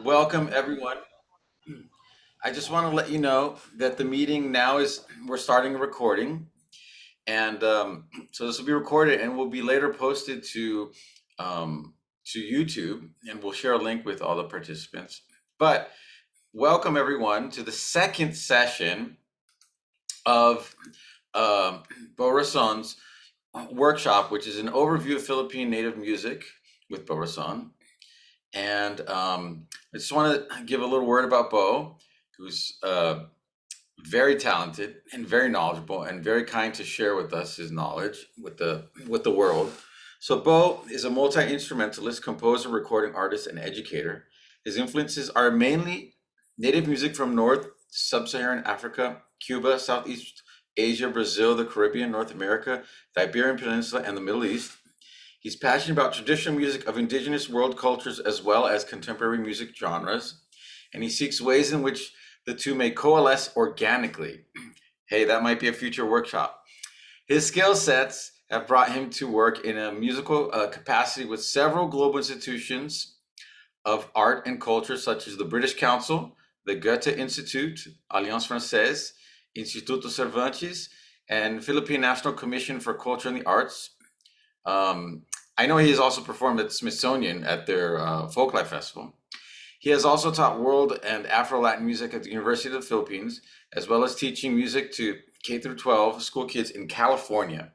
Welcome, everyone. I just want to let you know that the meeting now we're starting a recording. And so this will be recorded and will be later posted to YouTube, and we'll share a link with all the participants. But welcome, everyone, to the second session of Bo Razon's workshop, which is an overview of Philippine native music with Bo Razon. And I just want to give a little word about Bo, who's very talented and very knowledgeable and very kind to share with us his knowledge with the world. So Bo is a multi-instrumentalist, composer, recording artist, and educator. His influences are mainly native music from North Sub-Saharan Africa, Cuba, Southeast Asia, Brazil, the Caribbean, North America, the Iberian Peninsula, and the Middle East. He's passionate about traditional music of indigenous world cultures as well as contemporary music genres, and he seeks ways in which the two may coalesce organically. Hey, that might be a future workshop. His skill sets have brought him to work in a musical capacity with several global institutions of art and culture, such as the British Council, the Goethe Institut, Alliance Francaise, Instituto Cervantes, and Philippine National Commission for Culture and the Arts. I know he has also performed at Smithsonian at their Folklife Festival. He has also taught world and Afro-Latin music at the University of the Philippines, as well as teaching music to K through 12 school kids in California.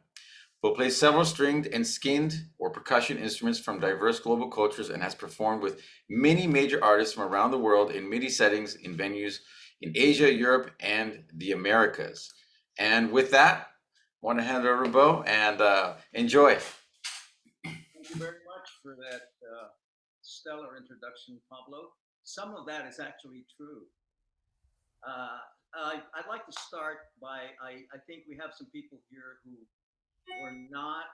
Bo plays several stringed and skinned or percussion instruments from diverse global cultures and has performed with many major artists from around the world in MIDI settings in venues in Asia, Europe, and the Americas. And with that, I want to hand it over to Bo and enjoy. Thank you very much for that stellar introduction, Pablo. Some of that is actually true. I'd like to start by I think we have some people here who were not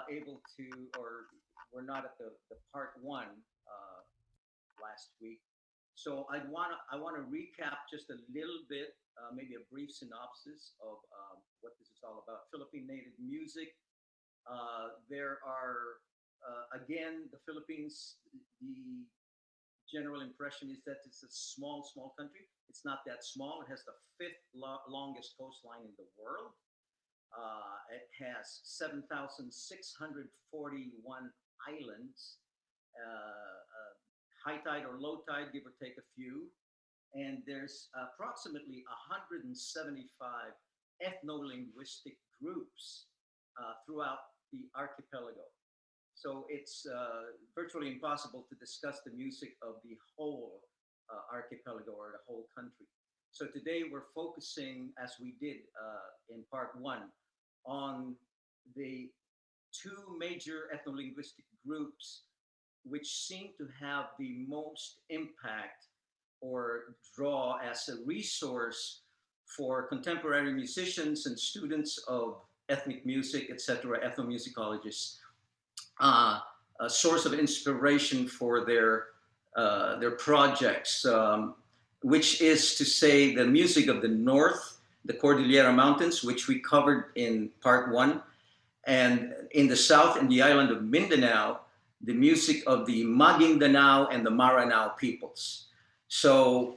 able to, or were not at the part one last week. So I want to recap just a little bit, maybe a brief synopsis of what this is all about. Philippine native music. There are again, the Philippines, the general impression is that it's a small, small country. It's not that small. It has the fifth longest coastline in the world. It has 7,641 islands, high tide or low tide, give or take a few. And there's approximately 175 ethnolinguistic groups throughout the archipelago. So it's virtually impossible to discuss the music of the whole archipelago or the whole country. So today we're focusing, as we did in part one, on the two major ethnolinguistic groups which seem to have the most impact or draw as a resource for contemporary musicians and students of ethnic music, etc., ethnomusicologists, a source of inspiration for their projects, which is to say the music of the North, the Cordillera Mountains, which we covered in part one, and in the South, in the island of Mindanao, the music of the Maguindanao and the Maranao peoples. So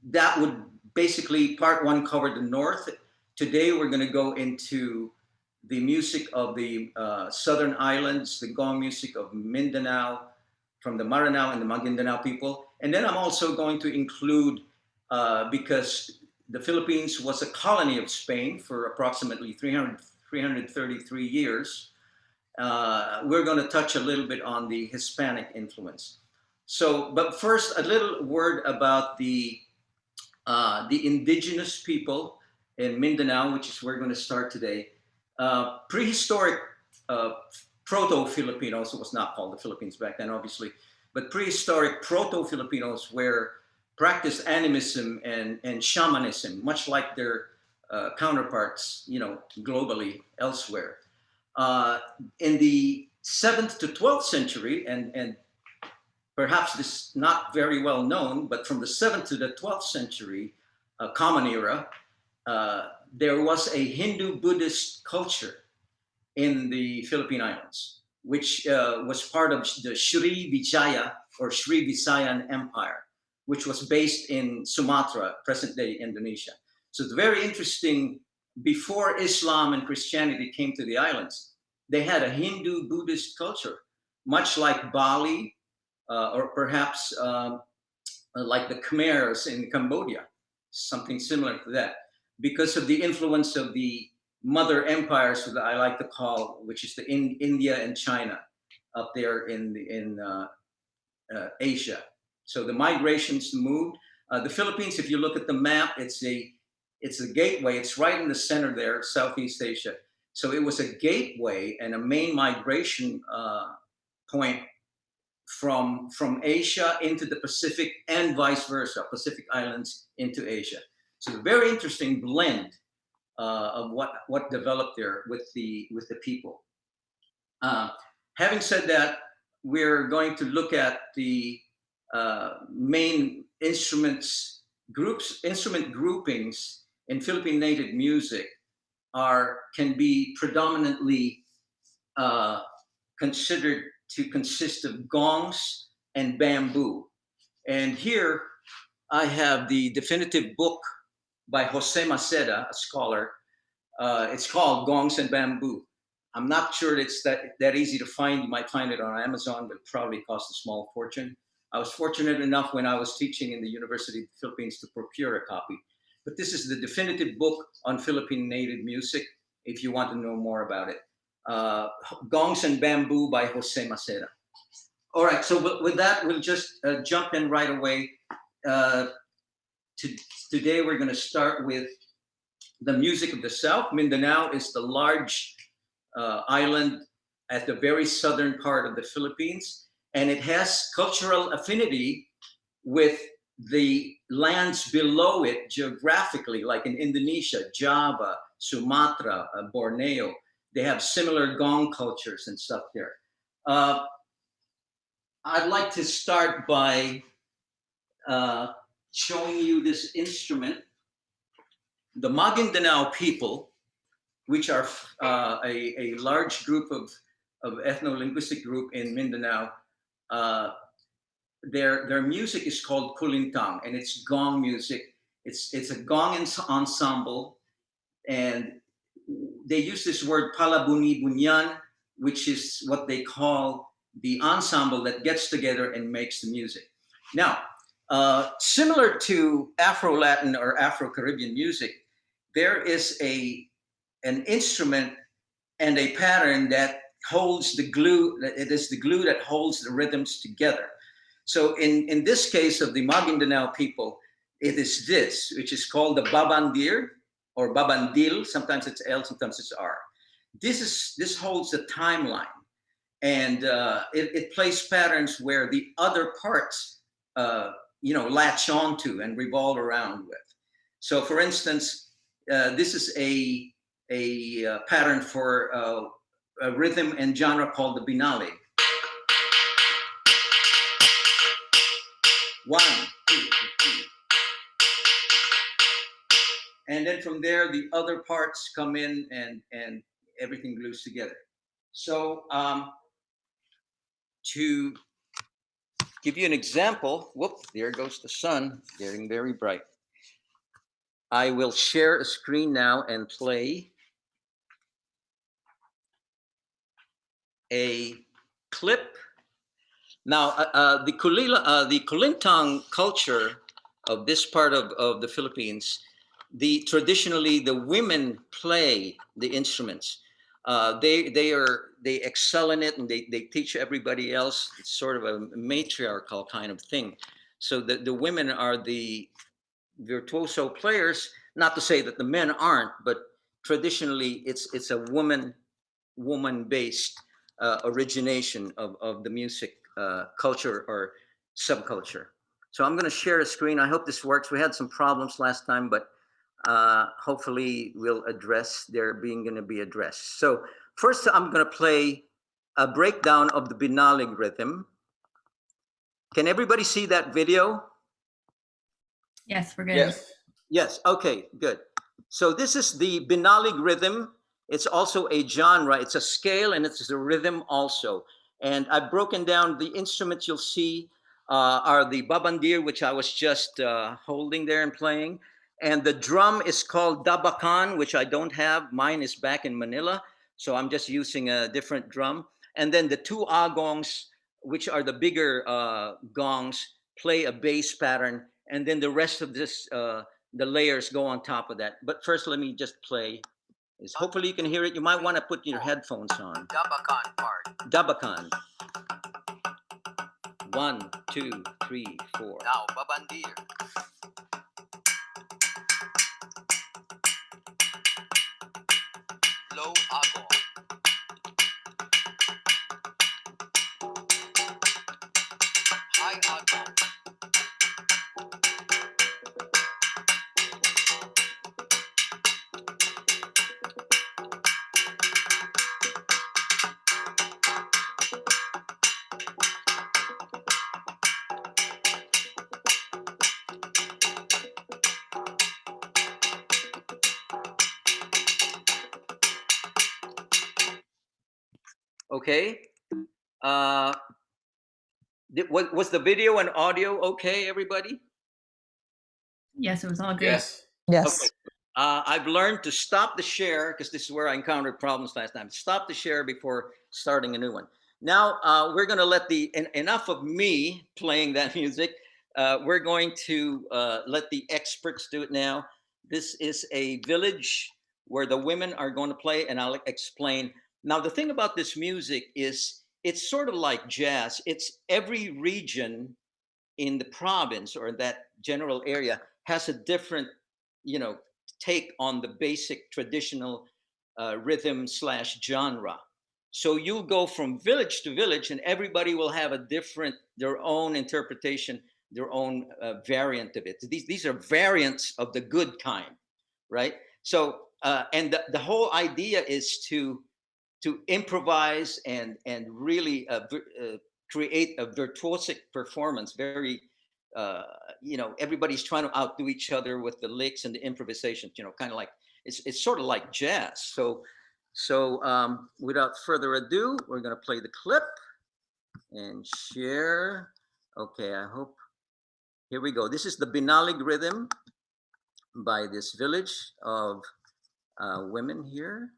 that would basically, part one covered the North. Today we're going to go into the music of the Southern Islands, the gong music of Mindanao, from the Maranao and the Maguindanao people. And then I'm also going to include, because the Philippines was a colony of Spain for approximately 333 years, we're going to touch a little bit on the Hispanic influence. So, but first, a little word about the indigenous people in Mindanao, which is where we're going to start today. Prehistoric proto-Filipinos, it was not called the Philippines back then, obviously, but prehistoric proto-Filipinos were practiced animism and shamanism, much like their counterparts, globally elsewhere. In the 7th to 12th century, and perhaps this is not very well known, but from the 7th to the 12th century, Common Era, there was a Hindu-Buddhist culture in the Philippine Islands, which was part of the Sri Vijaya, or Sri Visayan Empire, which was based in Sumatra, present-day Indonesia. So it's very interesting. Before Islam and Christianity came to the islands, they had a Hindu-Buddhist culture, much like Bali, or perhaps like the Khmers in Cambodia, something similar to that, because of the influence of the mother empires that I like to call, which is the India and China up there in Asia. So the migrations moved. The Philippines, if you look at the map, it's a gateway. It's right in the center there, Southeast Asia. So it was a gateway and a main migration point from Asia into the Pacific and vice versa, Pacific Islands into Asia. So a very interesting blend of what developed there with the people. Having said that, we're going to look at the main instrument groupings in Philippine native music can be predominantly considered to consist of gongs and bamboo. And here I have the definitive book by Jose Maceda, a scholar. It's called Gongs and Bamboo. I'm not sure it's that easy to find. You might find it on Amazon, but it probably costs a small fortune. I was fortunate enough when I was teaching in the University of the Philippines to procure a copy. But this is the definitive book on Philippine native music, if you want to know more about it. Gongs and Bamboo by Jose Maceda. All right, so with that, we'll just jump in right away. Today, we're going to start with the music of the South. Mindanao is the large island at the very southern part of the Philippines, and it has cultural affinity with the lands below it geographically, like in Indonesia, Java, Sumatra, Borneo. They have similar gong cultures and stuff there. I'd like to start by showing you this instrument. The Maguindanao people, which are a large group of ethno-linguistic group in Mindanao, their music is called kulintang, and it's gong music. It's a gong ensemble, and they use this word palabuni-bunyan, which is what they call the ensemble that gets together and makes the music. Now, similar to Afro-Latin or Afro-Caribbean music, there is an instrument and a pattern that holds the glue. It is the glue that holds the rhythms together. So in this case of the Maguindanao people, it is this, which is called the babandir or babandil. Sometimes it's L, sometimes it's R. This holds the timeline, and it plays patterns where the other parts latch onto and revolve around with. So for instance, this is a pattern for a rhythm and genre called the binali. 1, 2, 3. And then from there, the other parts come in and everything glues together. So to give you an example, whoop, there goes the sun, getting very bright. I will share a screen now and play a clip. Now, the Kulintang culture of this part of the Philippines, traditionally the women play the instruments. They excel in it, and they teach everybody else. It's sort of a matriarchal kind of thing. So the women are the virtuoso players. Not to say that the men aren't, but traditionally it's a woman-based origination of the music culture or subculture. So I'm going to share a screen. I hope this works. We had some problems last time, but hopefully they're going to be addressed. So first I'm going to play a breakdown of the binalig rhythm. Can everybody see that video? Yes, we're good. Yes. Yes, okay, good. So this is the binalig rhythm. It's also a genre, it's a scale, and it's a rhythm also. And I've broken down the instruments you'll see. are the babandir, which I was just holding there and playing. And the drum is called dabakan, which I don't have. Mine is back in Manila, so I'm just using a different drum. And then the two agongs, which are the bigger gongs, play a bass pattern. And then the rest of this, the layers go on top of that. But first, let me just play. Hopefully you can hear it. You might want to put your headphones on. Dabakan part. Dabakan. 1, 2, 3, 4. Now, babandir. Low agong. High agong. Okay. Was the video and audio okay, everybody? Yes, it was all great. Yes. Yes. Okay. I've learned to stop the share because this is where I encountered problems last time. Stop the share before starting a new one. Now we're going to let enough of me playing that music. We're going to let the experts do it now. This is a village where the women are going to play, and I'll explain. Now, the thing about this music is it's sort of like jazz. It's every region in the province or that general area has a different, take on the basic traditional rhythm slash genre. So you'll go from village to village, and everybody will have a different, their own interpretation, their own variant of it. These are variants of the good kind, right? So and the whole idea is to improvise and really create a virtuosic performance. Very everybody's trying to outdo each other with the licks and the improvisations. Kind of like it's sort of like jazz. So without further ado, we're gonna play the clip and share. Okay, I hope. Here we go. This is the Binalig rhythm by this village of women here.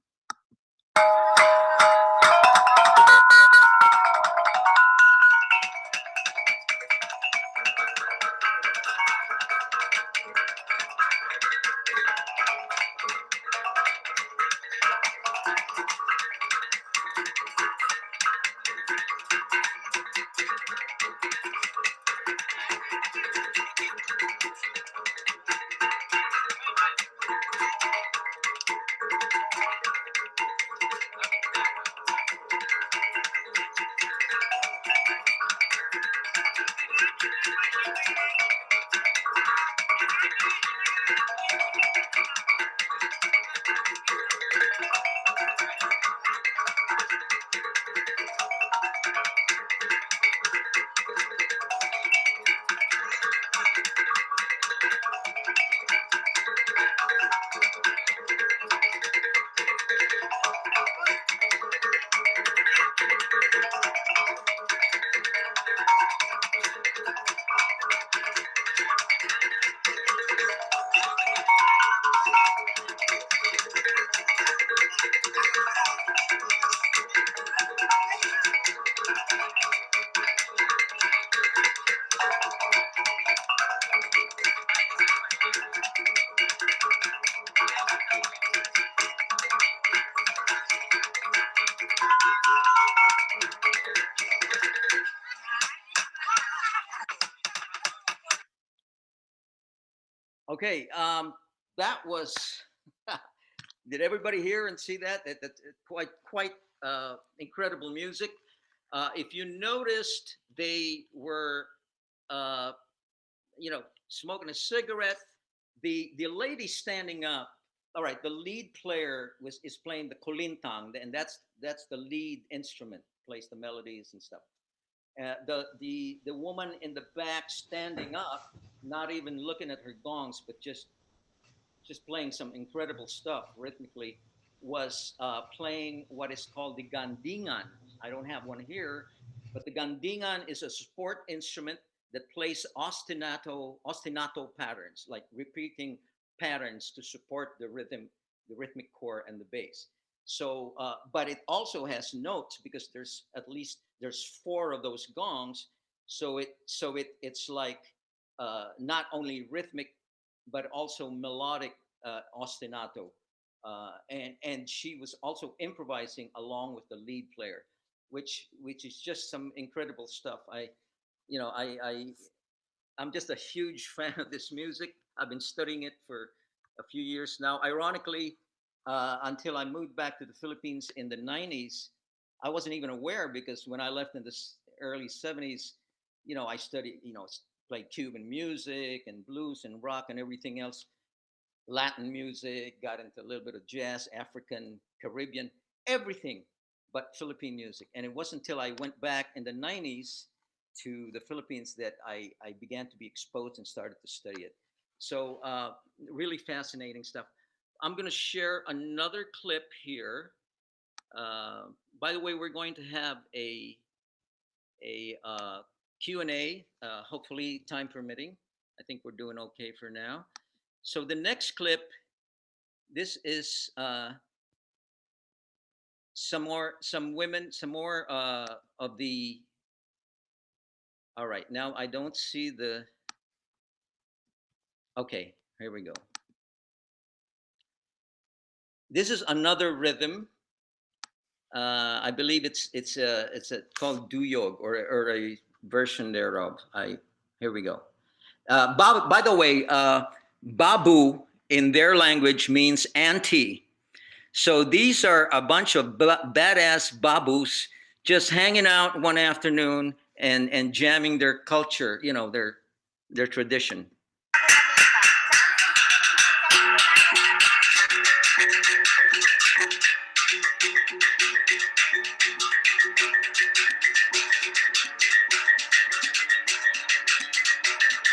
Okay, that was. Did everybody hear and see that? That's quite incredible music. If you noticed, they were, smoking a cigarette. The lady standing up. All right, the lead player is playing the kolintang, and that's the lead instrument. Plays the melodies and stuff. The woman in the back standing up, not even looking at her gongs, but just playing some incredible stuff rhythmically, was playing what is called the gandingan. I don't have one here, but the gandingan is a support instrument that plays ostinato patterns, like repeating patterns to support the rhythm, the rhythmic core and the bass. So, but it also has notes because there's four of those gongs. It's like not only rhythmic but also melodic ostinato. And she was also improvising along with the lead player, which is just some incredible stuff. You know, I'm just a huge fan of this music. I've been studying it for a few years now. Ironically, until I moved back to the Philippines in the 90s, I wasn't even aware because when I left in the early 70s, you know, I studied, you know, played Cuban music and blues and rock and everything else, Latin music, got into a little bit of jazz, African, Caribbean, everything but Philippine music. And it wasn't until I went back in the 90s to the Philippines that I began to be exposed and started to study it. So, really fascinating stuff. I'm going to share another clip here. Uh, by the way, we're going to have a Q&A, hopefully time permitting. I think we're doing okay for now. So the next clip, this is some women, some more of the. All right, now I don't see the. Okay, here we go. This is another rhythm. I believe it's called duyog or a version thereof. Here we go. By the way, babu in their language means auntie. So these are a bunch of badass babus just hanging out one afternoon and jamming their culture, you know, their tradition.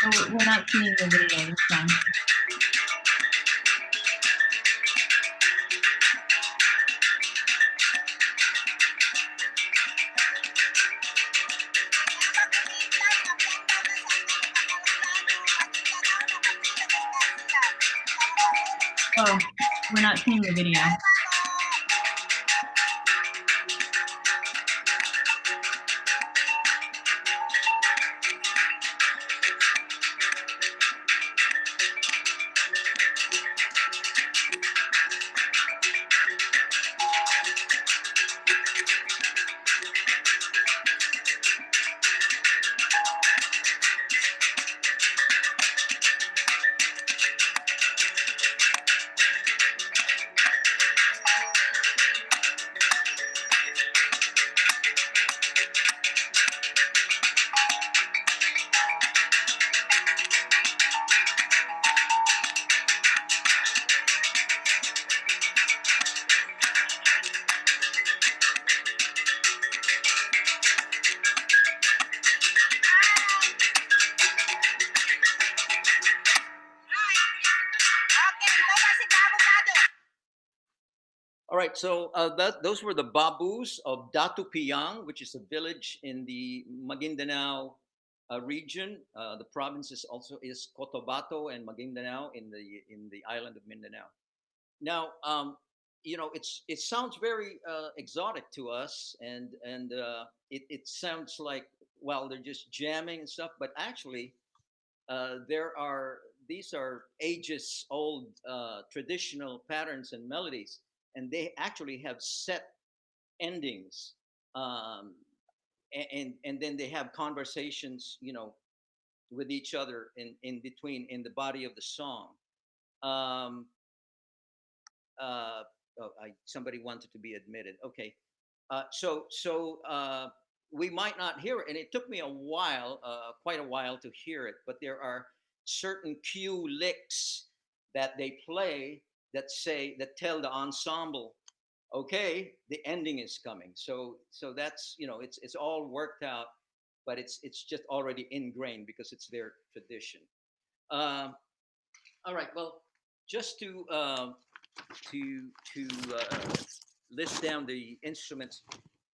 So we're not seeing the video this time. Oh, we're not seeing the video. All right, so those were the Babus of Datu Piang, which is a village in the Maguindanao region. The province is also is Cotabato and Maguindanao in the island of Mindanao. Now, you know, it sounds very exotic to us, and it sounds like, well, they're just jamming and stuff, but actually, there are these are ages old traditional patterns and melodies, and they actually have set endings, um, and then they have conversations, you know, with each other in between in the body of the song. Um, Somebody wanted to be admitted. Okay, so we might not hear it, and it took me a while, quite a while, to hear it. But there are certain cue licks that they play that tell the ensemble, okay, the ending is coming. So that's, you know, it's all worked out, but it's just already ingrained because it's their tradition. Um, all right, well, just to list down the instruments.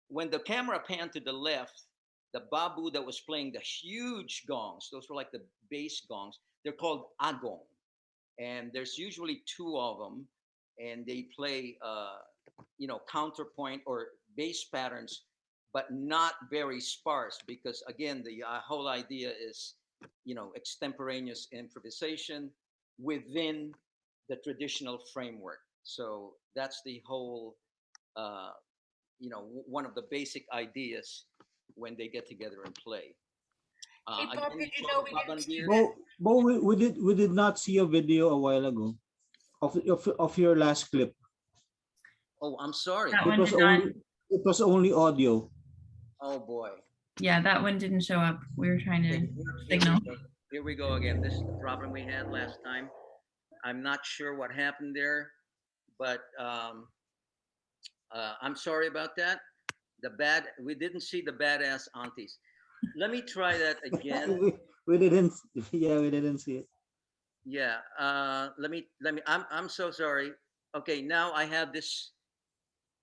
When the camera panned to the left, the babu that was playing the huge gongs, those were like the bass gongs, they're called agong. And there's usually two of them, and they play, counterpoint or bass patterns, but not very sparse, because again, the whole idea is, extemporaneous improvisation within the traditional framework. So that's the whole, one of the basic ideas when they get together and play. Hey, Bob, Again, did you you saw know the we didn't see babandir. Bo, we did not see a video a while ago of your last clip. Oh, I'm sorry. that It one? was Did not. only it was only audio. Oh boy. Yeah, that one didn't show up. We were trying Okay, to here signal. we go. Here we go again. This is the problem we had last time. I'm not sure what happened there, but I'm sorry about that. We didn't see the badass aunties. Let me try that again. we didn't. Yeah, we didn't see it. Yeah. Let me. I'm so sorry. Okay, now I have this.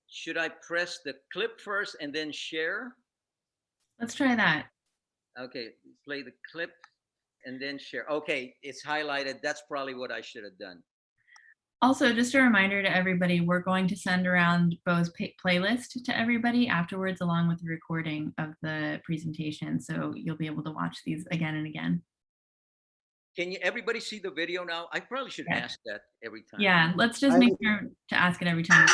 Should I press the clip first and then share? Let's try that. Okay, play the clip and then share. Okay, it's highlighted. That's probably what I should have done. Also, just a reminder to everybody, we're going to send around Bo's playlist to everybody afterwards, along with the recording of the presentation. So you'll be able to watch these again and again. Can you everybody see the video now? I probably should Yeah. ask that every time. Yeah, let's just I make will- sure to ask it every time.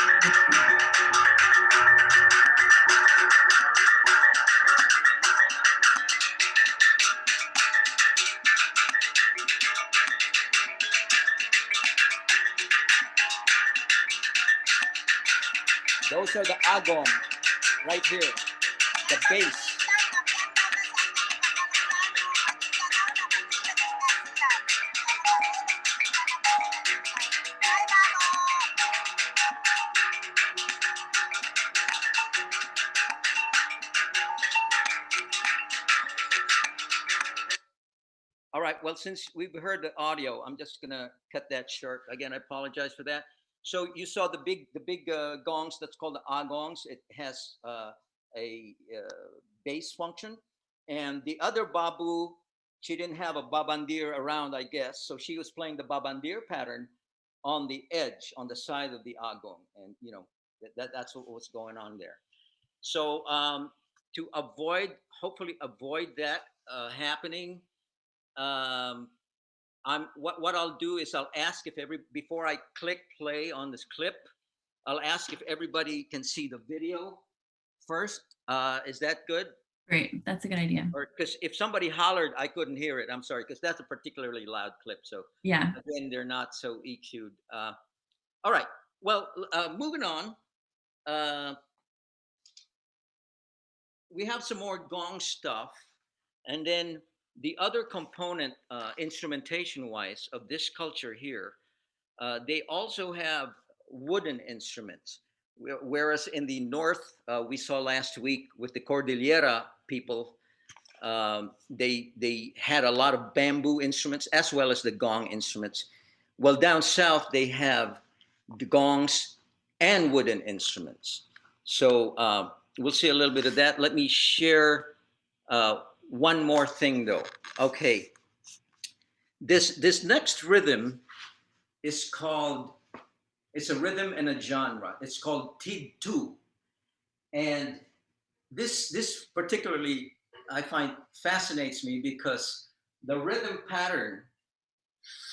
Those are the agong right here, the bass. All right, well, since we've heard the audio, I'm just gonna cut that short. Again, I apologize for that. So you saw the big gongs, that's called the agongs. It has a bass function. And the other babu, she didn't have a babandir around, I guess. So she was playing the babandir pattern on the edge, on the side of the agong. And, that's what was going on there. So to hopefully avoid that happening, what I'll do is I'll ask if before I click play on this clip, I'll ask if everybody can see the video first. Is that good? Great, that's a good idea. Or because if somebody hollered, I couldn't hear it. I'm sorry, because that's a particularly loud clip. So Yeah, again, they're not so EQ'd. All right. Well, moving on. We have some more gong stuff, and then the other component, instrumentation-wise, of this culture here, they also have wooden instruments. Whereas in the north, we saw last week with the Cordillera people, they had a lot of bamboo instruments as well as the gong instruments. Well, down south, they have the gongs and wooden instruments. So we'll see a little bit of that. Let me share one more thing, though. Okay, this next rhythm is called. It's a rhythm and a genre. It's called Tid-tu, and this particularly I find fascinates me because the rhythm pattern,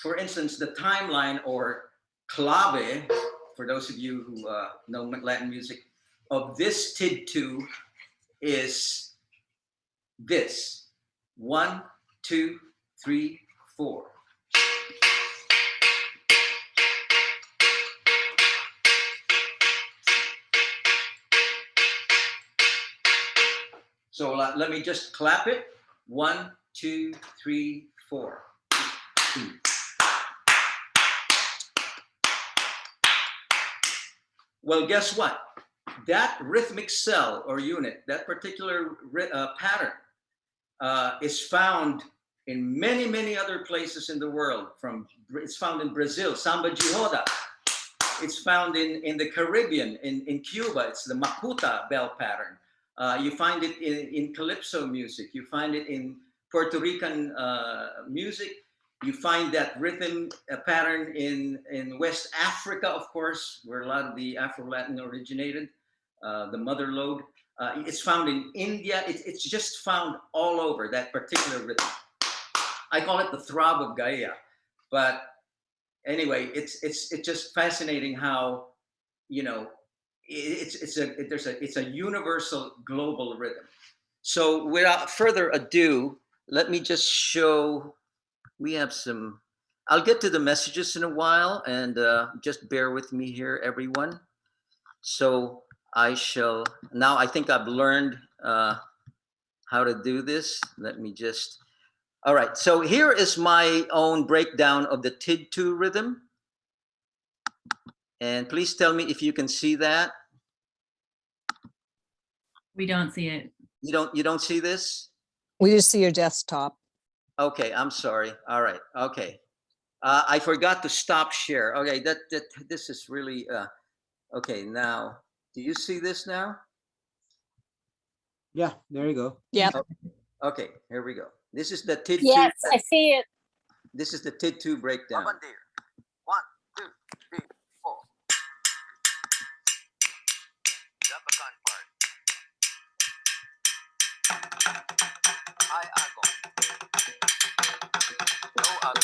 for instance, the timeline or clave, for those of you who know Latin music, of this Tid-tu is this: 1, 2, 3, 4. So let me just clap it. 1, 2, 3, 4. Well, guess what? That rhythmic cell or unit, that particular pattern, is found in many, many other places in the world. It's found in Brazil, samba de roda. It's found in the Caribbean, in Cuba. It's the macuta bell pattern. You find it in calypso music. You find it in Puerto Rican music. You find that rhythm pattern in West Africa, of course, where a lot of the Afro-Latin originated, the mother lode. It's found in India. It's just found all over, that particular rhythm. I call it the throb of Gaia. But anyway, it's just fascinating how, you know, it's a universal global rhythm. So without further ado, let me just show. We have some. I'll get to the messages in a while, and just bear with me here, everyone. So I shall now. I think I've learned how to do this. Let me just. All right. So here is my own breakdown of the TID2 rhythm, and please tell me if you can see that. We don't see it. You don't see this? We just see your desktop. Okay, I'm sorry. All right. Okay. I forgot to stop share. Okay, this is really okay. Now, do you see this now? Yeah, there you go. Yep. Okay, here we go. This is the TID2. Yes, I see it. This is the TID2 breakdown. 1, 2, 3, 4. Japakan part. I agong. No agong.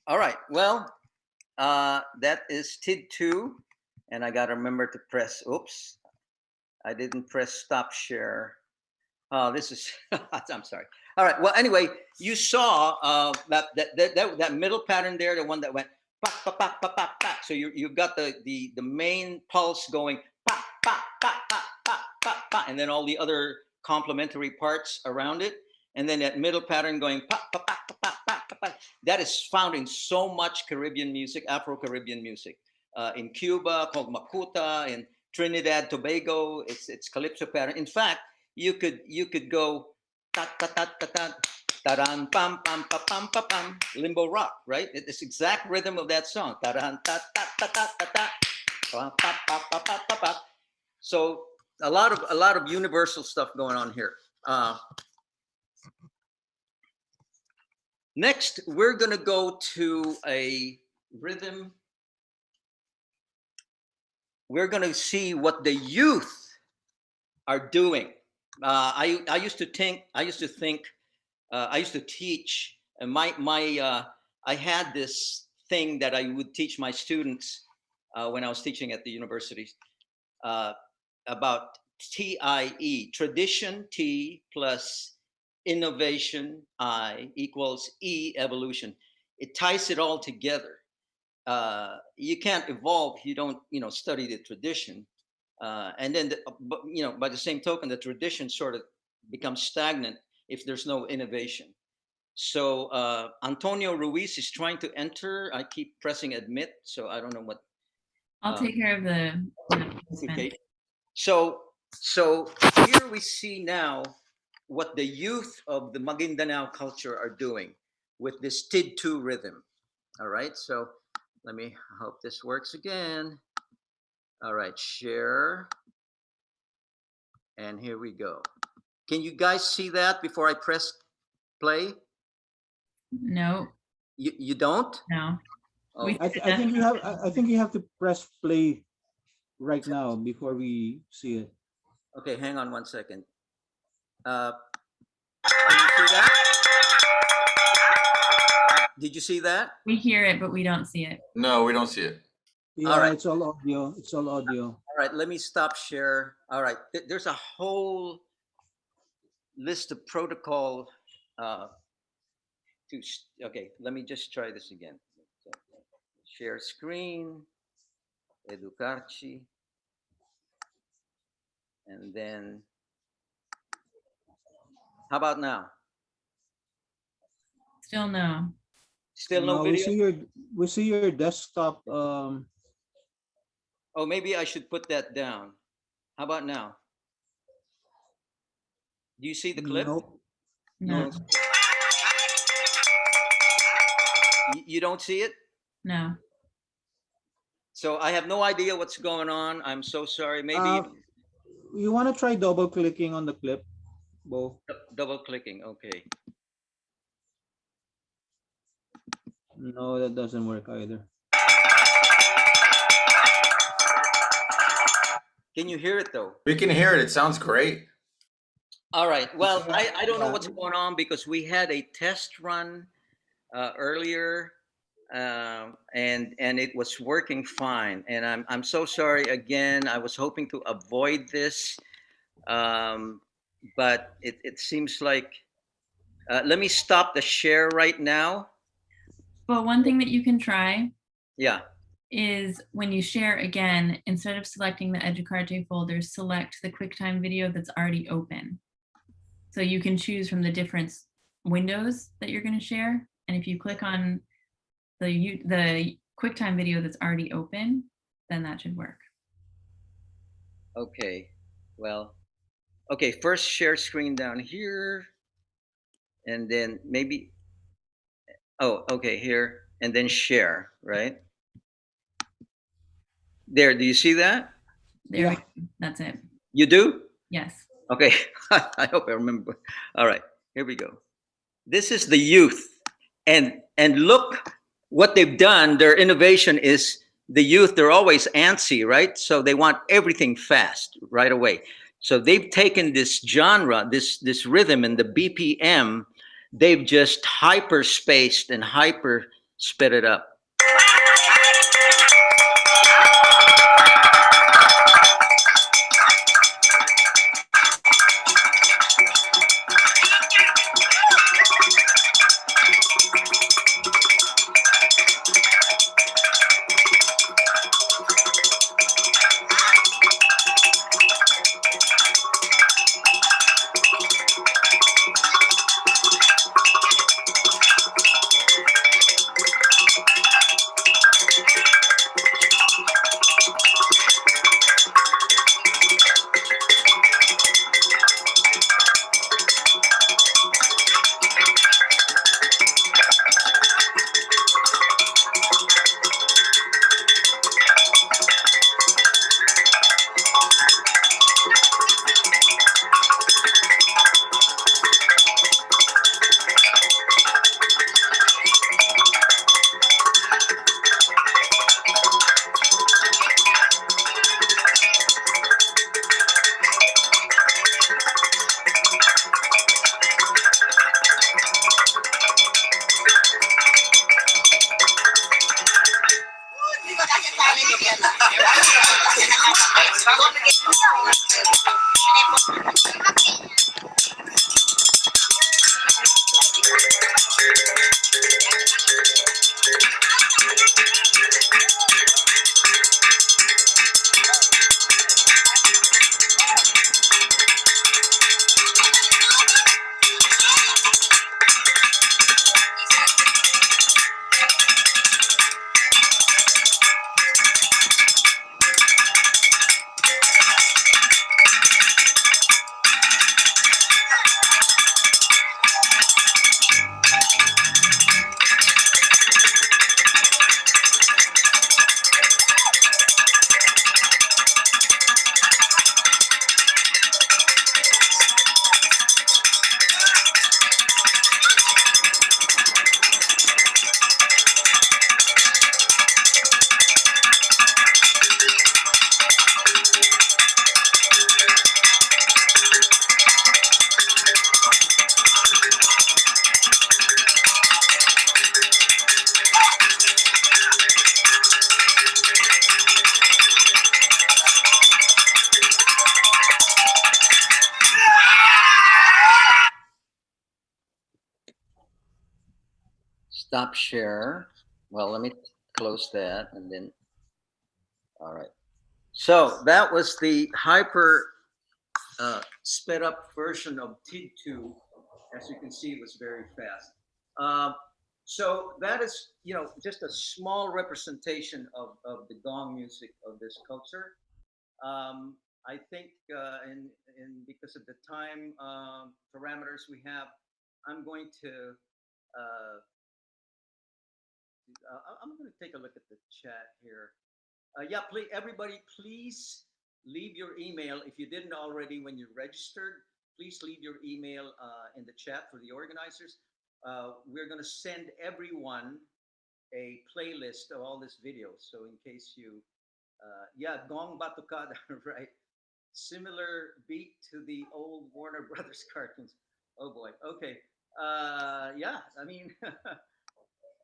All right, well, that is TID2, and I got to remember to press, oops, I didn't press stop share. Oh, this is, I'm sorry. All right, well, anyway, you saw that middle pattern there, the one that went, pa, pa, pa, pa, pa, pa. So you've got the main pulse going, pa, pa, pa, pa, pa, pa, pa, and then all the other complementary parts around it. And then that middle pattern going, pa, pa, pa, pa, pa, pa, pa, pa. That is found in so much Caribbean music, Afro-Caribbean music. In Cuba, called Makuta, in Trinidad, Tobago, it's calypso pattern. In fact, you could go ta ta ta ta ta taran pam pam pam pam pam pam limbo rock, right? It's exact rhythm of that song. Taran ta ta ta ta ta ta pa pa pa pa pa pa pa. So a lot of universal stuff going on here. Next, we're gonna go to a rhythm. We're gonna see what the youth are doing. I used to think, I used to teach, and I had this thing that I would teach my students when I was teaching at the universities about TIE, tradition T plus innovation I equals E, evolution. It ties it all together. You can't evolve if you don't, study the tradition. And then, by the same token, the tradition sort of becomes stagnant if there's no innovation. So Antonio Ruiz is trying to enter. I keep pressing admit, so I don't know what. I'll take care of the Okay. So here we see now what the youth of the Maguindanao culture are doing with this TID2 rhythm. All right. So let me hope this works again. All right, share. And here we go. Can you guys see that before I press play? No. You don't? No. Oh. I think you have to press play right now before we see it. Okay, hang on 1 second. Can you see that? Did you see that? We hear it, but we don't see it. No, we don't see it. Yeah, all right. It's all audio. It's all audio. All right, let me stop share. All right, there's a whole list of protocol. Okay, let me just try this again. Share screen. EducArte. And then, how about now? Still no. Still no we video? see your desktop. Oh, maybe I should put that down. How about now? Do you see the clip? Nope. No. You don't see it? No. So I have no idea what's going on. I'm so sorry. Maybe You want to try double clicking on the clip, Bo? double clicking. Okay. No, that doesn't work either. Can you hear it though? We can hear it. It sounds great. All right. Well, I don't know Yeah. what's going on because we had a test run earlier, and it was working fine. And I'm so sorry again. I was hoping to avoid this, but it seems like. Let me stop the share right now. But one thing that you can try Yeah. is when you share again, instead of selecting the EducArte folder, select the QuickTime video that's already open. So you can choose from the different windows that you're going to share. And if you click on the QuickTime video that's already open, then that should work. Okay. Well, okay. First share screen down here, and then maybe. Oh, okay, here, and then share, right? There, do you see that? There we go. That's it. You do? Yes. Okay, I hope I remember. All right, here we go. This is the youth, and look what they've done. Their innovation is the youth. They're always antsy, right? So they want everything fast right away. So they've taken this genre, this rhythm, and the BPM. They've just hyper spaced and hyper sped it up. Stop share. Well, let me close that and then All right. So that was the hyper sped up version of TID2. As you can see, it was very fast. So that is, just a small representation of the gong music of this culture. I think, because of the time parameters we have, I'm going to take a look at the chat here. Yeah, please, everybody, please leave your email if you didn't already when you registered. Please leave your email in the chat for the organizers. We're going to send everyone a playlist of all this videos. So in case you, yeah, gong batucada, right? Similar beat to the old Warner Brothers cartoons. Oh boy. Okay. Yeah, I mean,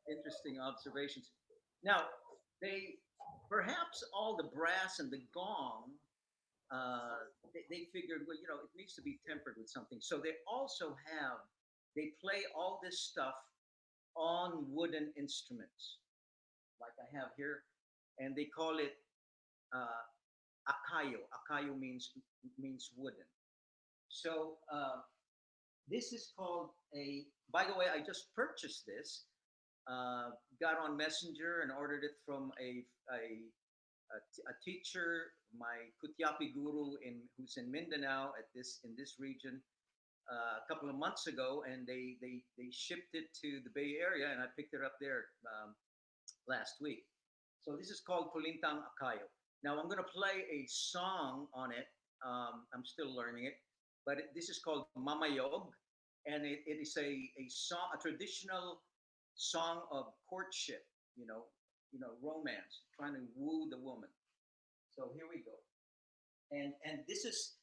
interesting observations. Now, perhaps all the brass and the gong, they figured, well, it needs to be tempered with something. So they play all this stuff on wooden instruments, like I have here, and they call it akayo. Akayo means wooden. So this is called by the way, I just purchased this, got on Messenger and ordered it from a teacher, my Kutyapi guru who's in Mindanao in this region, a couple of months ago, and they shipped it to the Bay Area, and I picked it up there last week. So this is called Kulintang Akayo. Now I'm going to play a song on it. I'm still learning it, but this is called Mamayog, and it is a song, a traditional song of courtship, romance, trying to woo the woman. So here we go, and this is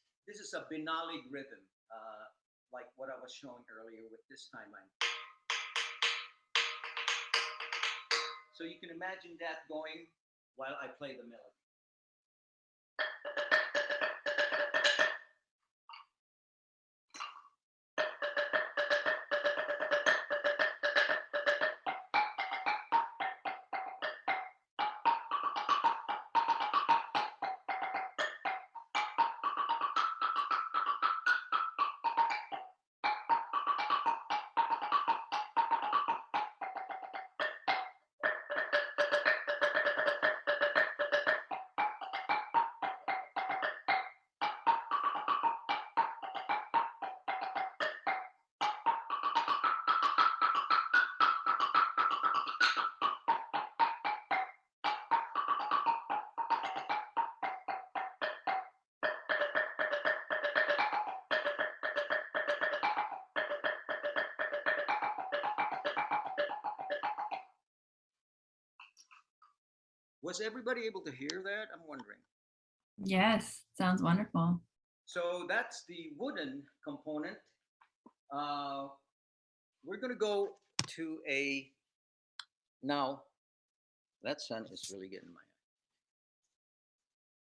a Binali rhythm, like what I was showing earlier with this timeline. So you can imagine that going while I play the melody. Was everybody able to hear that? I'm wondering. Yes, sounds wonderful. So that's the wooden component. We're going to go to now that sun is really getting my eye.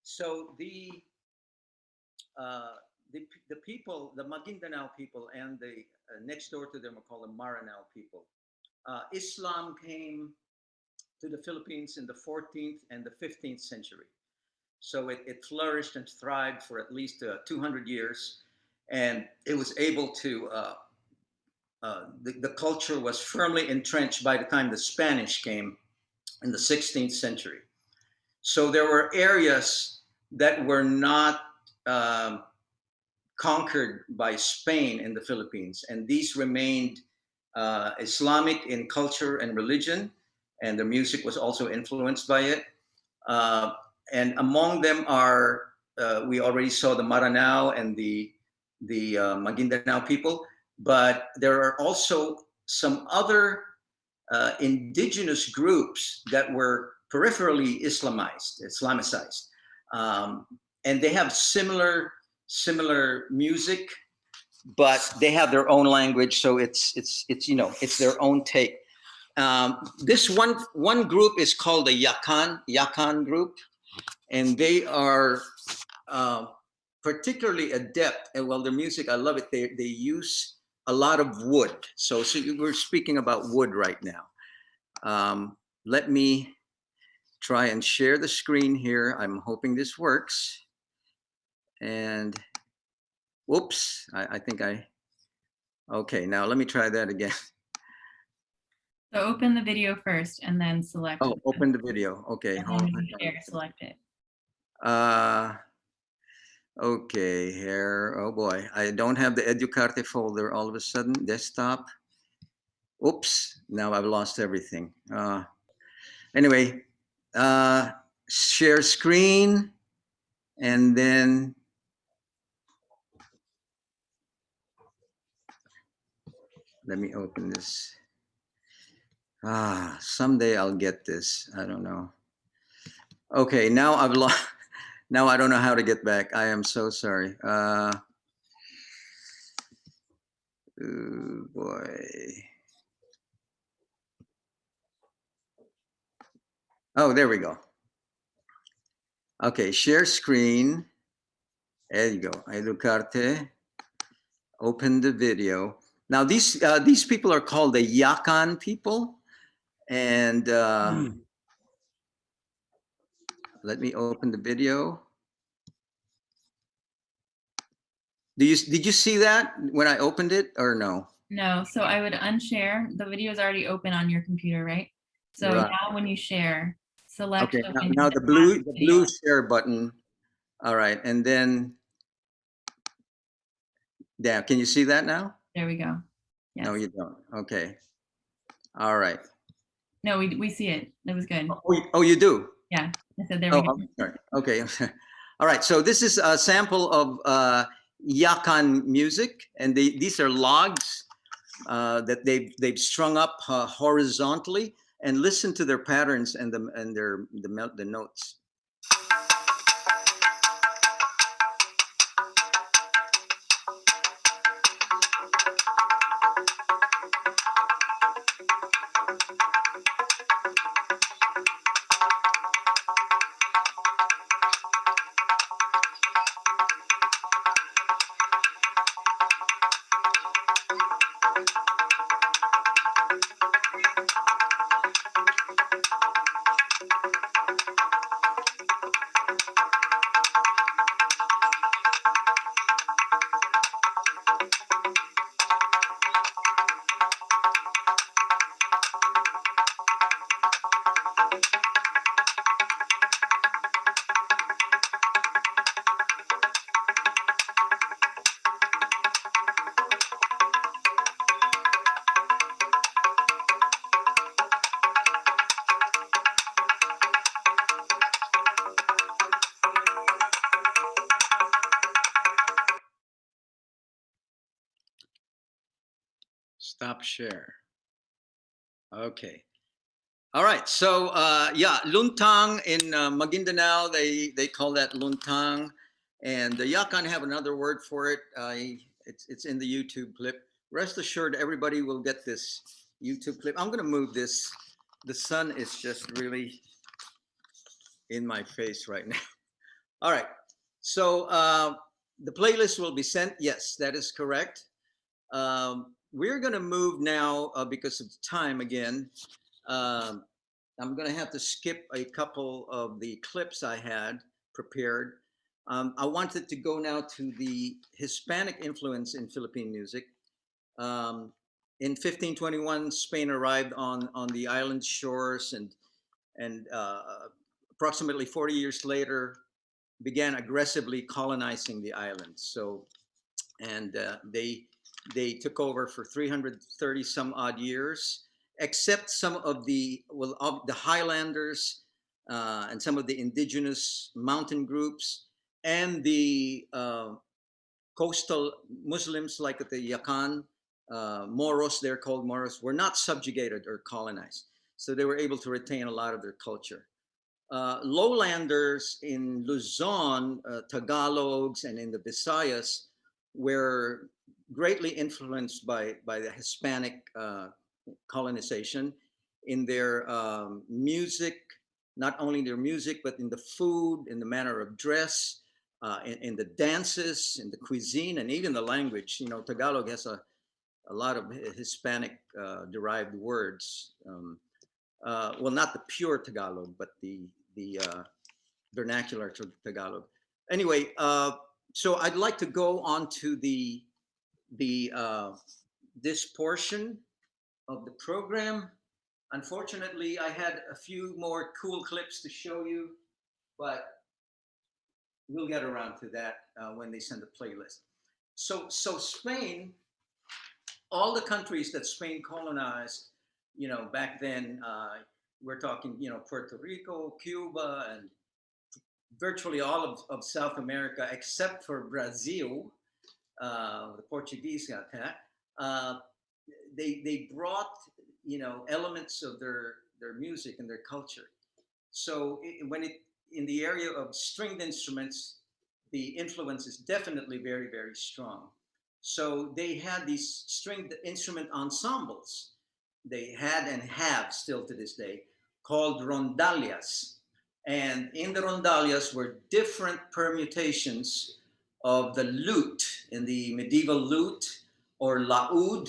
So the people, the Maguindanao people, and the next door to them are called the Maranao people. Islam came to the Philippines in the 14th and the 15th century. So it flourished and thrived for at least 200 years. And it was able to, the culture was firmly entrenched by the time the Spanish came in the 16th century. So there were areas that were not conquered by Spain in the Philippines. And these remained Islamic in culture and religion. And the music was also influenced by it. And among them are, we already saw the Maranao and the Maguindanao people, but there are also some other indigenous groups that were peripherally Islamicized. And they have similar music, but they have their own language, so it's their own take. This one group is called the Yakan group, and they are particularly adept. And well, their music, I love it. They use a lot of wood. So we're speaking about wood right now. Let me try and share the screen here. I'm hoping this works. And whoops, I think okay, now let me try that again. So open the video first and then select. Oh, open the video. Okay, And hold then on. when you share, select it. Okay, here, oh boy, I don't have the EducArte folder all of a sudden, desktop. Oops, now I've lost everything. Anyway, share screen, and then let me open this. Someday I'll get this, I don't know. Okay, now I've lost, now I don't know how to get back. I am so sorry. Oh boy. Oh, there we go. Okay, share screen. There you go. EducArte. Open the video. Now these people are called the Yakan people, and let me open the video. Did you see that when I opened it or no? No, so I would unshare. The video is already open on your computer, right? So Right. now when you share, select Okay. the Now, window now that the has the video. blue share button. All right, and then yeah, can you see that now? There we go. Yes. No, you don't. Okay. All right. No, we see it. It was good. Oh, you do. Yeah. I said there Oh, we go. I'm sorry. Okay. All right. So this is a sample of Yakan music, and these are logs that they've strung up horizontally, and listen to their patterns and the notes. Stop share. Okay. All right. So yeah, luntang in Maguindanao, they call that luntang, and the Yakan have another word for it. It's in the YouTube clip. Rest assured, everybody will get this YouTube clip. I'm going to move this. The sun is just really in my face right now. All right. So the playlist will be sent. Yes, that is correct. We're going to move now because of time again. I'm going to have to skip a couple of the clips I had prepared. I wanted to go now to the Hispanic influence in Philippine music. In 1521, Spain arrived on the island shores, and approximately 40 years later, began aggressively colonizing the islands. So, and they took over for 330 some odd years, except some of the of the Highlanders and some of the indigenous mountain groups and the coastal Muslims like the Yakan, Moros, they're called Moros, were not subjugated or colonized. So they were able to retain a lot of their culture. Lowlanders in Luzon, Tagalogs, and in the Visayas were greatly influenced by the Hispanic colonization in their music, not only their music, but in the food, in the manner of dress, in the dances, in the cuisine, and even the language. You know, Tagalog has a lot of Hispanic derived words. well, not the pure Tagalog, but the vernacular Tagalog. Anyway, so I'd like to go on to this portion of the program. Unfortunately, I had a few more cool clips to show you, but we'll get around to that when they send the playlist. So Spain, all the countries that Spain colonized, you know, back then, we're talking, you know, Puerto Rico, Cuba, and virtually all of South America, except for Brazil, the Portuguese got that. They brought, you know, elements of their music and their culture. So in the area of stringed instruments, the influence is definitely very, very strong. So they had these stringed instrument ensembles. They had and have still to this day, called rondallas. And in the rondallas were different permutations of the lute, in the medieval lute, or laúd,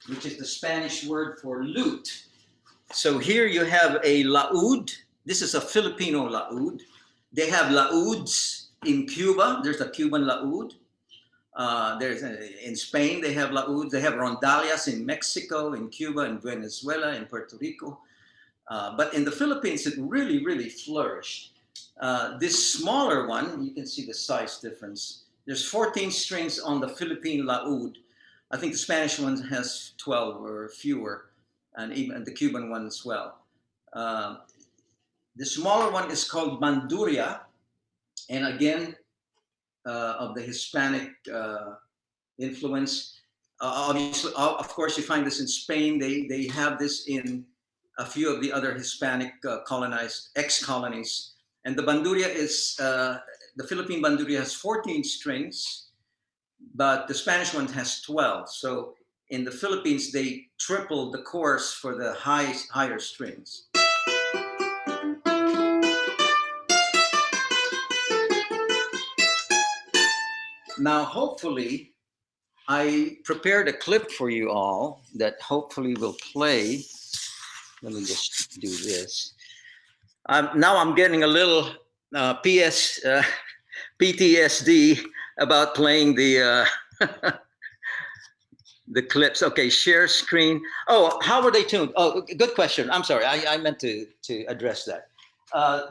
which is the Spanish word for lute. So here you have a laúd. This is a Filipino laúd. They have laúds in Cuba. There's a Cuban laúd. In Spain, they have laúds. They have rondallas in Mexico, in Cuba, in Venezuela, in Puerto Rico. But in the Philippines, it really, really flourished. This smaller one, you can see the size difference. There's 14 strings on the Philippine laúd. I think the Spanish one has 12 or fewer, and even the Cuban one as well. The smaller one is called Banduria, and again, of the Hispanic influence. Obviously, of course, you find this in Spain. They have this in a few of the other Hispanic colonized ex-colonies. And the Banduria is, the Philippine Banduria has 14 strings, but the Spanish one has 12. So in the Philippines, they tripled the chorus for the higher strings. Now, hopefully, I prepared a clip for you all that hopefully will play. Let me just do this. Now I'm getting a little PTSD about playing the the clips. Okay, share screen. Oh, how were they tuned? Oh, good question. I'm sorry, I meant to address that.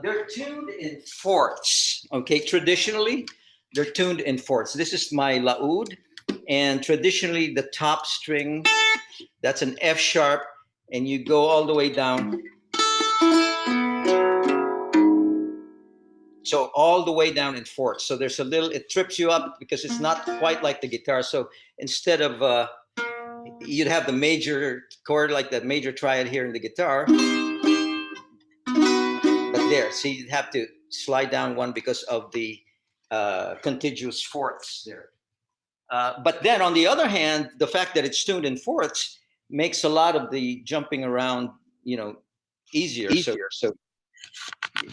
They're tuned in fourths. Okay, traditionally, they're tuned in fourths. This is my laúd, and traditionally the top string, that's an F sharp, and you go all the way down. So all the way down in fourths. So there's a little, it trips you up because it's not quite like the guitar. So instead of, you'd have the major chord like that major triad here in the guitar. But there, see, you'd have to slide down one because of the contiguous fourths there. But then on the other hand, the fact that it's tuned in fourths makes a lot of the jumping around, you know, easier. So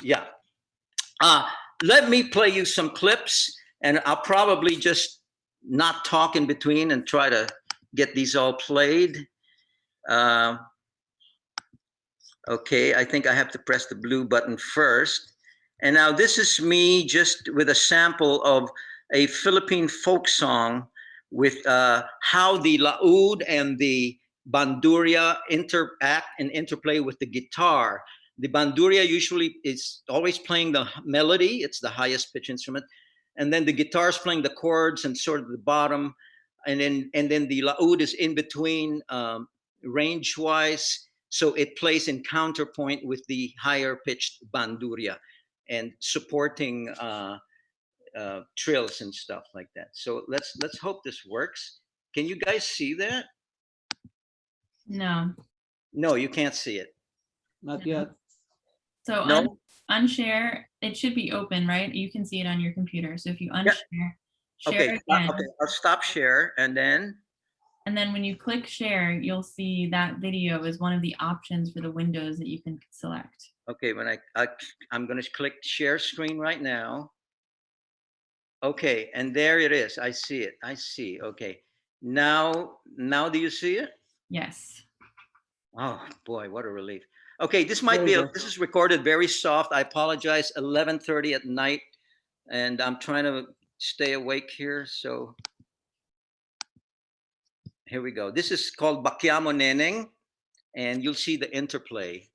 yeah. Let me play you some clips, and I'll probably just not talk in between and try to get these all played. Okay, I think I have to press the blue button first. And now this is me just with a sample of a Philippine folk song with how the laúd and the banduria interact and interplay with the guitar. The banduria usually is always playing the melody. It's the highest pitch instrument. And then the guitar is playing the chords and sort of the bottom. And then the laúd is in between range-wise. So it plays in counterpoint with the higher pitched banduria and supporting trills and stuff like that. So let's hope this works. Can you guys see that? No. No, you can't see it. Not yet. So No? unshare, it should be open, right? You can see it on your computer. So if you unshare, share Okay, again. okay, I'll stop share and then. And then when you click share, you'll see that video is one of the options for the windows that you can select. Okay, when I'm going to click share screen right now. Okay, and there it is. I see it. I see. Okay. Now do you see it? Yes. Oh boy, what a relief. Okay, this might There be you a, go. this is recorded very soft. I apologize. 11:30 at night, and I'm trying to stay awake here. So here we go. This is called Bakiamo Neneng, and you'll see the interplay.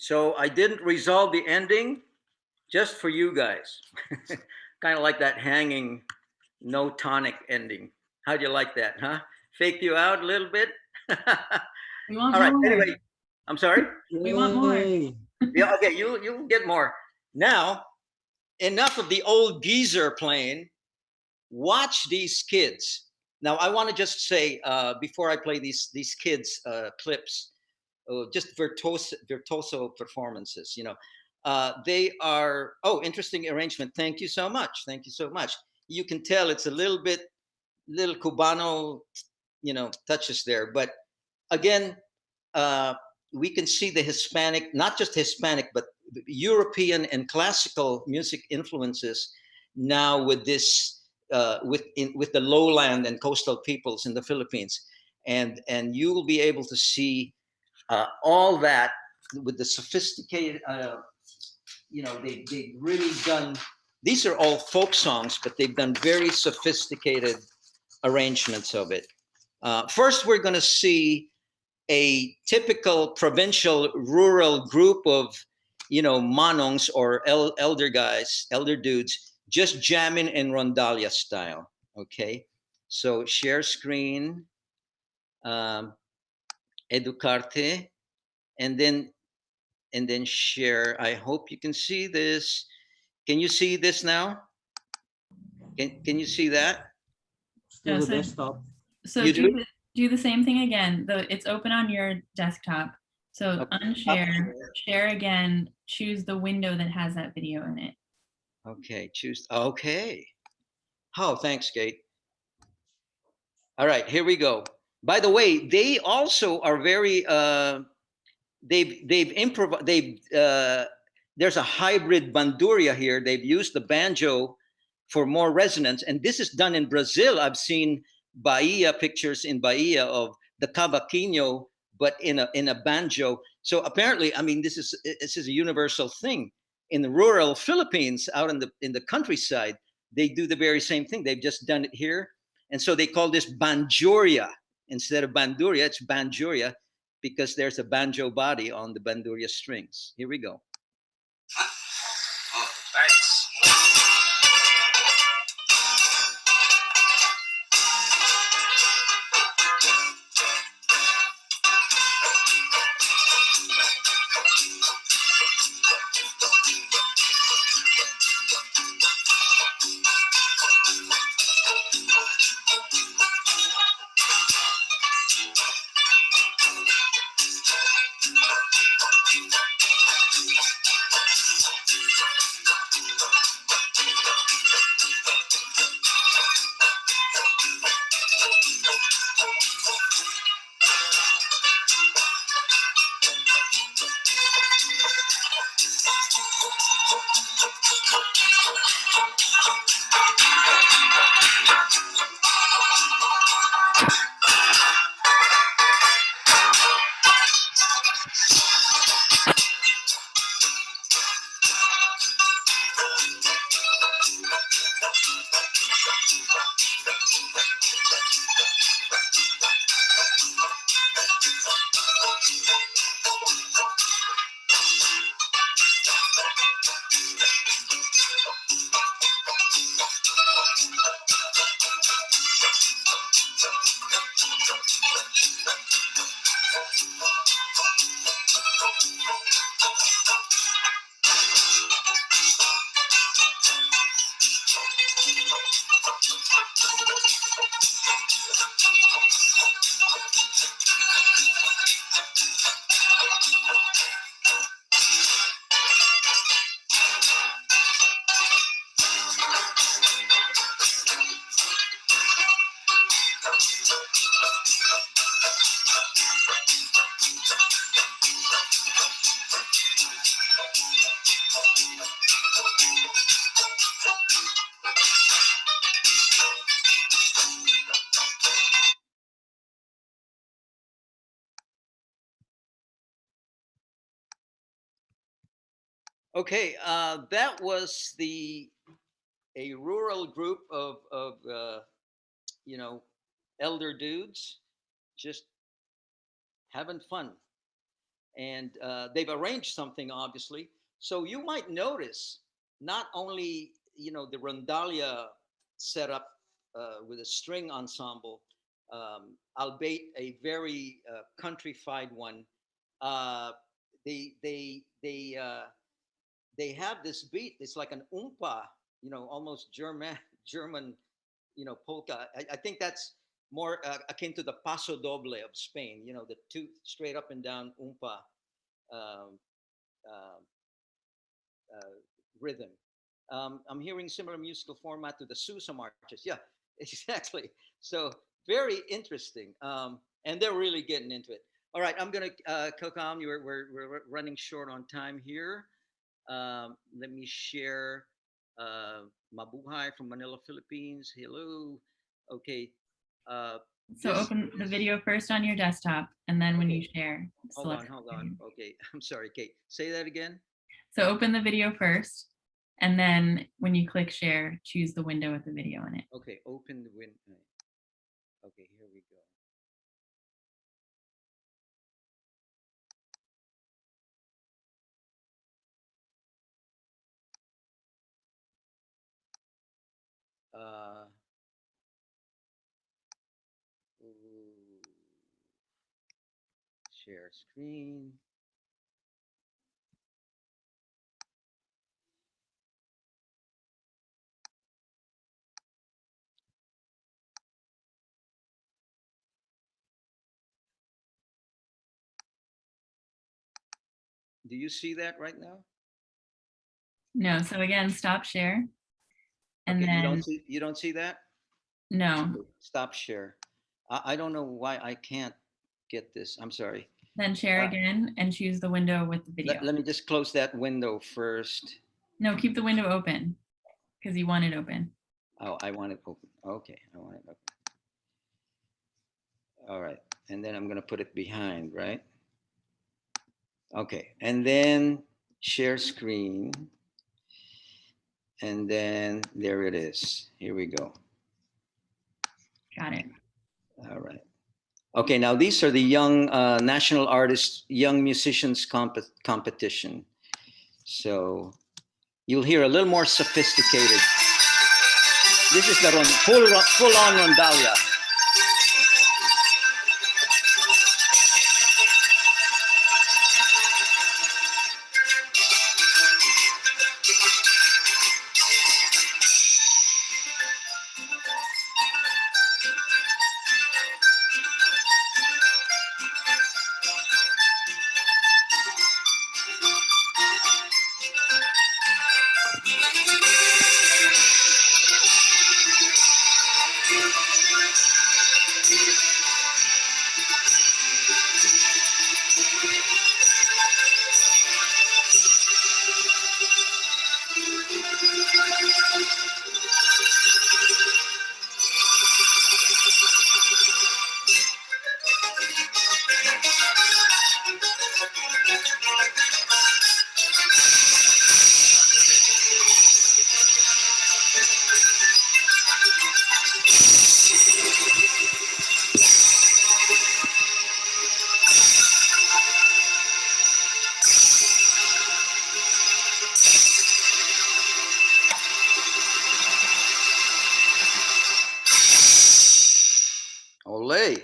So I didn't resolve the ending just for you guys. Kind of like that hanging, no tonic ending. How'd you like that, huh? Faked you out a little bit? We want All right. more. Anyway, I'm sorry. We want more. Yay. Yeah. Okay. You get more. Now, enough of the old geezer playing. Watch these kids. Now, I want to just say before I play these kids clips, just virtuoso performances. They are interesting arrangement. Thank you so much. Thank you so much. You can tell it's a little Cubano, touches there. But again, we can see the Hispanic, not just Hispanic, but European and classical music influences now with this, with the lowland and coastal peoples in the Philippines, and you will be able to see all that with the sophisticated. They've really done. These are all folk songs, but they've done very sophisticated arrangements of it. First, we're going to see a typical provincial rural group of manongs or elder guys, elder dudes, just jamming in rondalia style. Okay, so share screen, EducArte, and then share. I hope you can see this. Can you see this now? Can you see that? Still Yeah, the so desktop. so You do? do the same thing again. Though it's open on your desktop. So Okay. unshare, share again, choose the window that has that video in it. Okay, choose. Okay. Oh, thanks, Kate. All right, here we go. By the way, they also are very. They've improvised. There's a hybrid banduria here. They've used the banjo for more resonance, and this is done in Brazil. I've seen Bahia pictures in Bahia of the cavaquinho, but in a banjo. So apparently, I mean, this is a universal thing in the rural Philippines, out in the countryside. They do the very same thing. They've just done it here, and so they call this banjuria instead of banduria. It's banjuria because there's a banjo body on the banduria strings. Here we go. Oh, thanks. Okay, that was a rural group of you know, elder dudes just having fun, and they've arranged something obviously. So you might notice not only, you know, the rondalia setup with a string ensemble, albeit a very countrified one. Uh, they they they uh, they have this beat. It's like an umpa, you know, almost German, you know, polka. I think that's more akin to the paso doble of Spain. You know, the two straight up and down umpa um, uh, uh, rhythm. I'm hearing similar musical format to the Sousa marches. Yeah, exactly. So very interesting, and they're really getting into it. All right, I'm gonna click on. We're running short on time here. Let me share Mabuhay from Manila, Philippines. Hello. Okay. Uh, So this. open the video first on your desktop, and then when you Okay. share, Hold on. select. Hold on. Okay. I'm sorry, Kate. Say that again. So open the video first, and then when you click share, choose the window with the video in it. Okay. Open the window. Okay. Here we go. Uh, share screen. Do you see that right now? No, so again, stop share, and Okay. then You don't see that? no, Stop share. I don't know why I can't get this. I'm sorry. then share again and choose the window with the video. Let me just close that window first. No, keep the window open because you want it open. Oh, I want it open. Okay, I want it open. All right, and then I'm gonna put it behind, right? Okay, and then share screen, and then there it is. Here we go. Got it. All right. Okay, now these are the young national artists, young musicians competition. So you'll hear a little more sophisticated. This is the full on rondalia. Olay.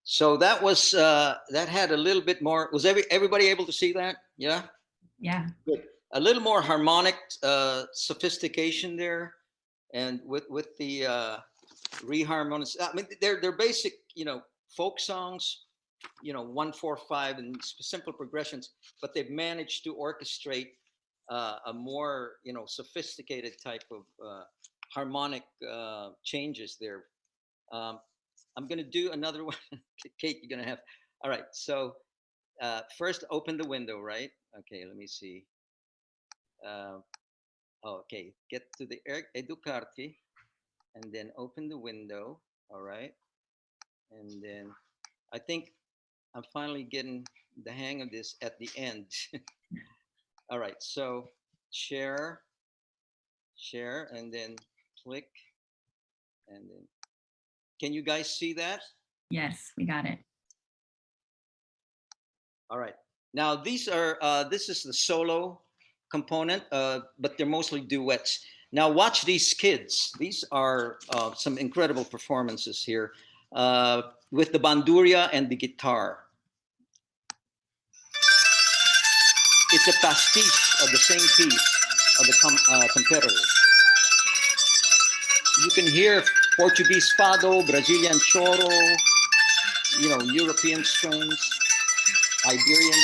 So that was that had a little bit more. Was everybody able to see that? Yeah. Yeah. Good. A little more harmonic sophistication there, and with the reharmonics. I mean, they're basic, you know, folk songs, you know, 1-4-5 and simple progressions, but they've managed to orchestrate a more, you know, sophisticated type of harmonic changes there. Um, I'm gonna do another one. Kate, you're gonna have. All right. So first, open the window, right? Okay. Let me see. Uh, okay. Get to the EducArte, and then open the window. All right. And then I think I'm finally getting the hang of this at the end. All right, so share, and then click, and then can you guys see that? Yes, we got it. All right. Now these are this is the solo component, but they're mostly duets. Now watch these kids. These are some incredible performances here with the banduria and the guitar. It's a pastiche of the same piece of the competitors. You can hear Portuguese fado, Brazilian choro, European strains, Iberian.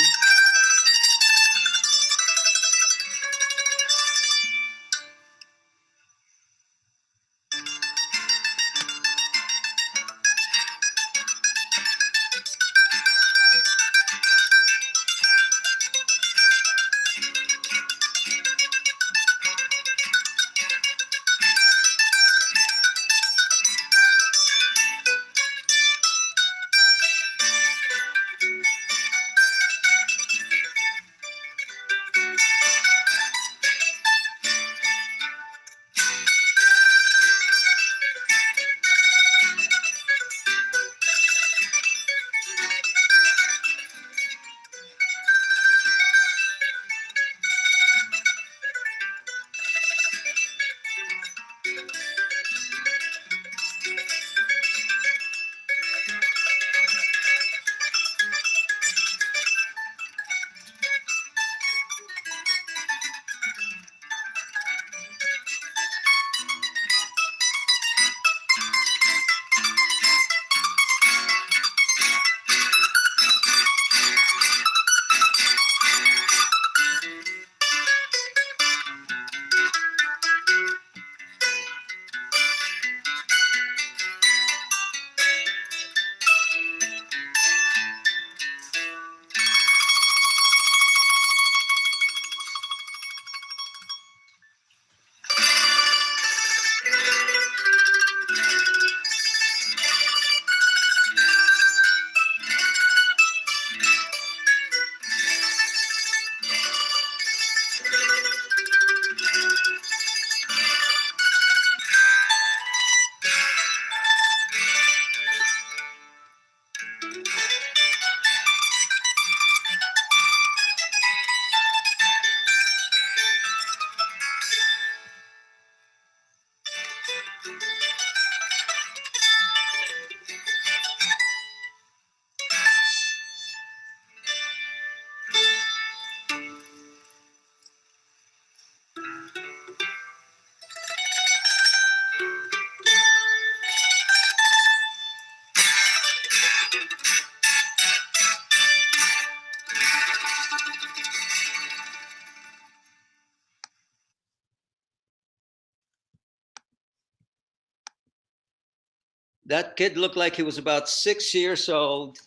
That kid looked like he was about 6 years old,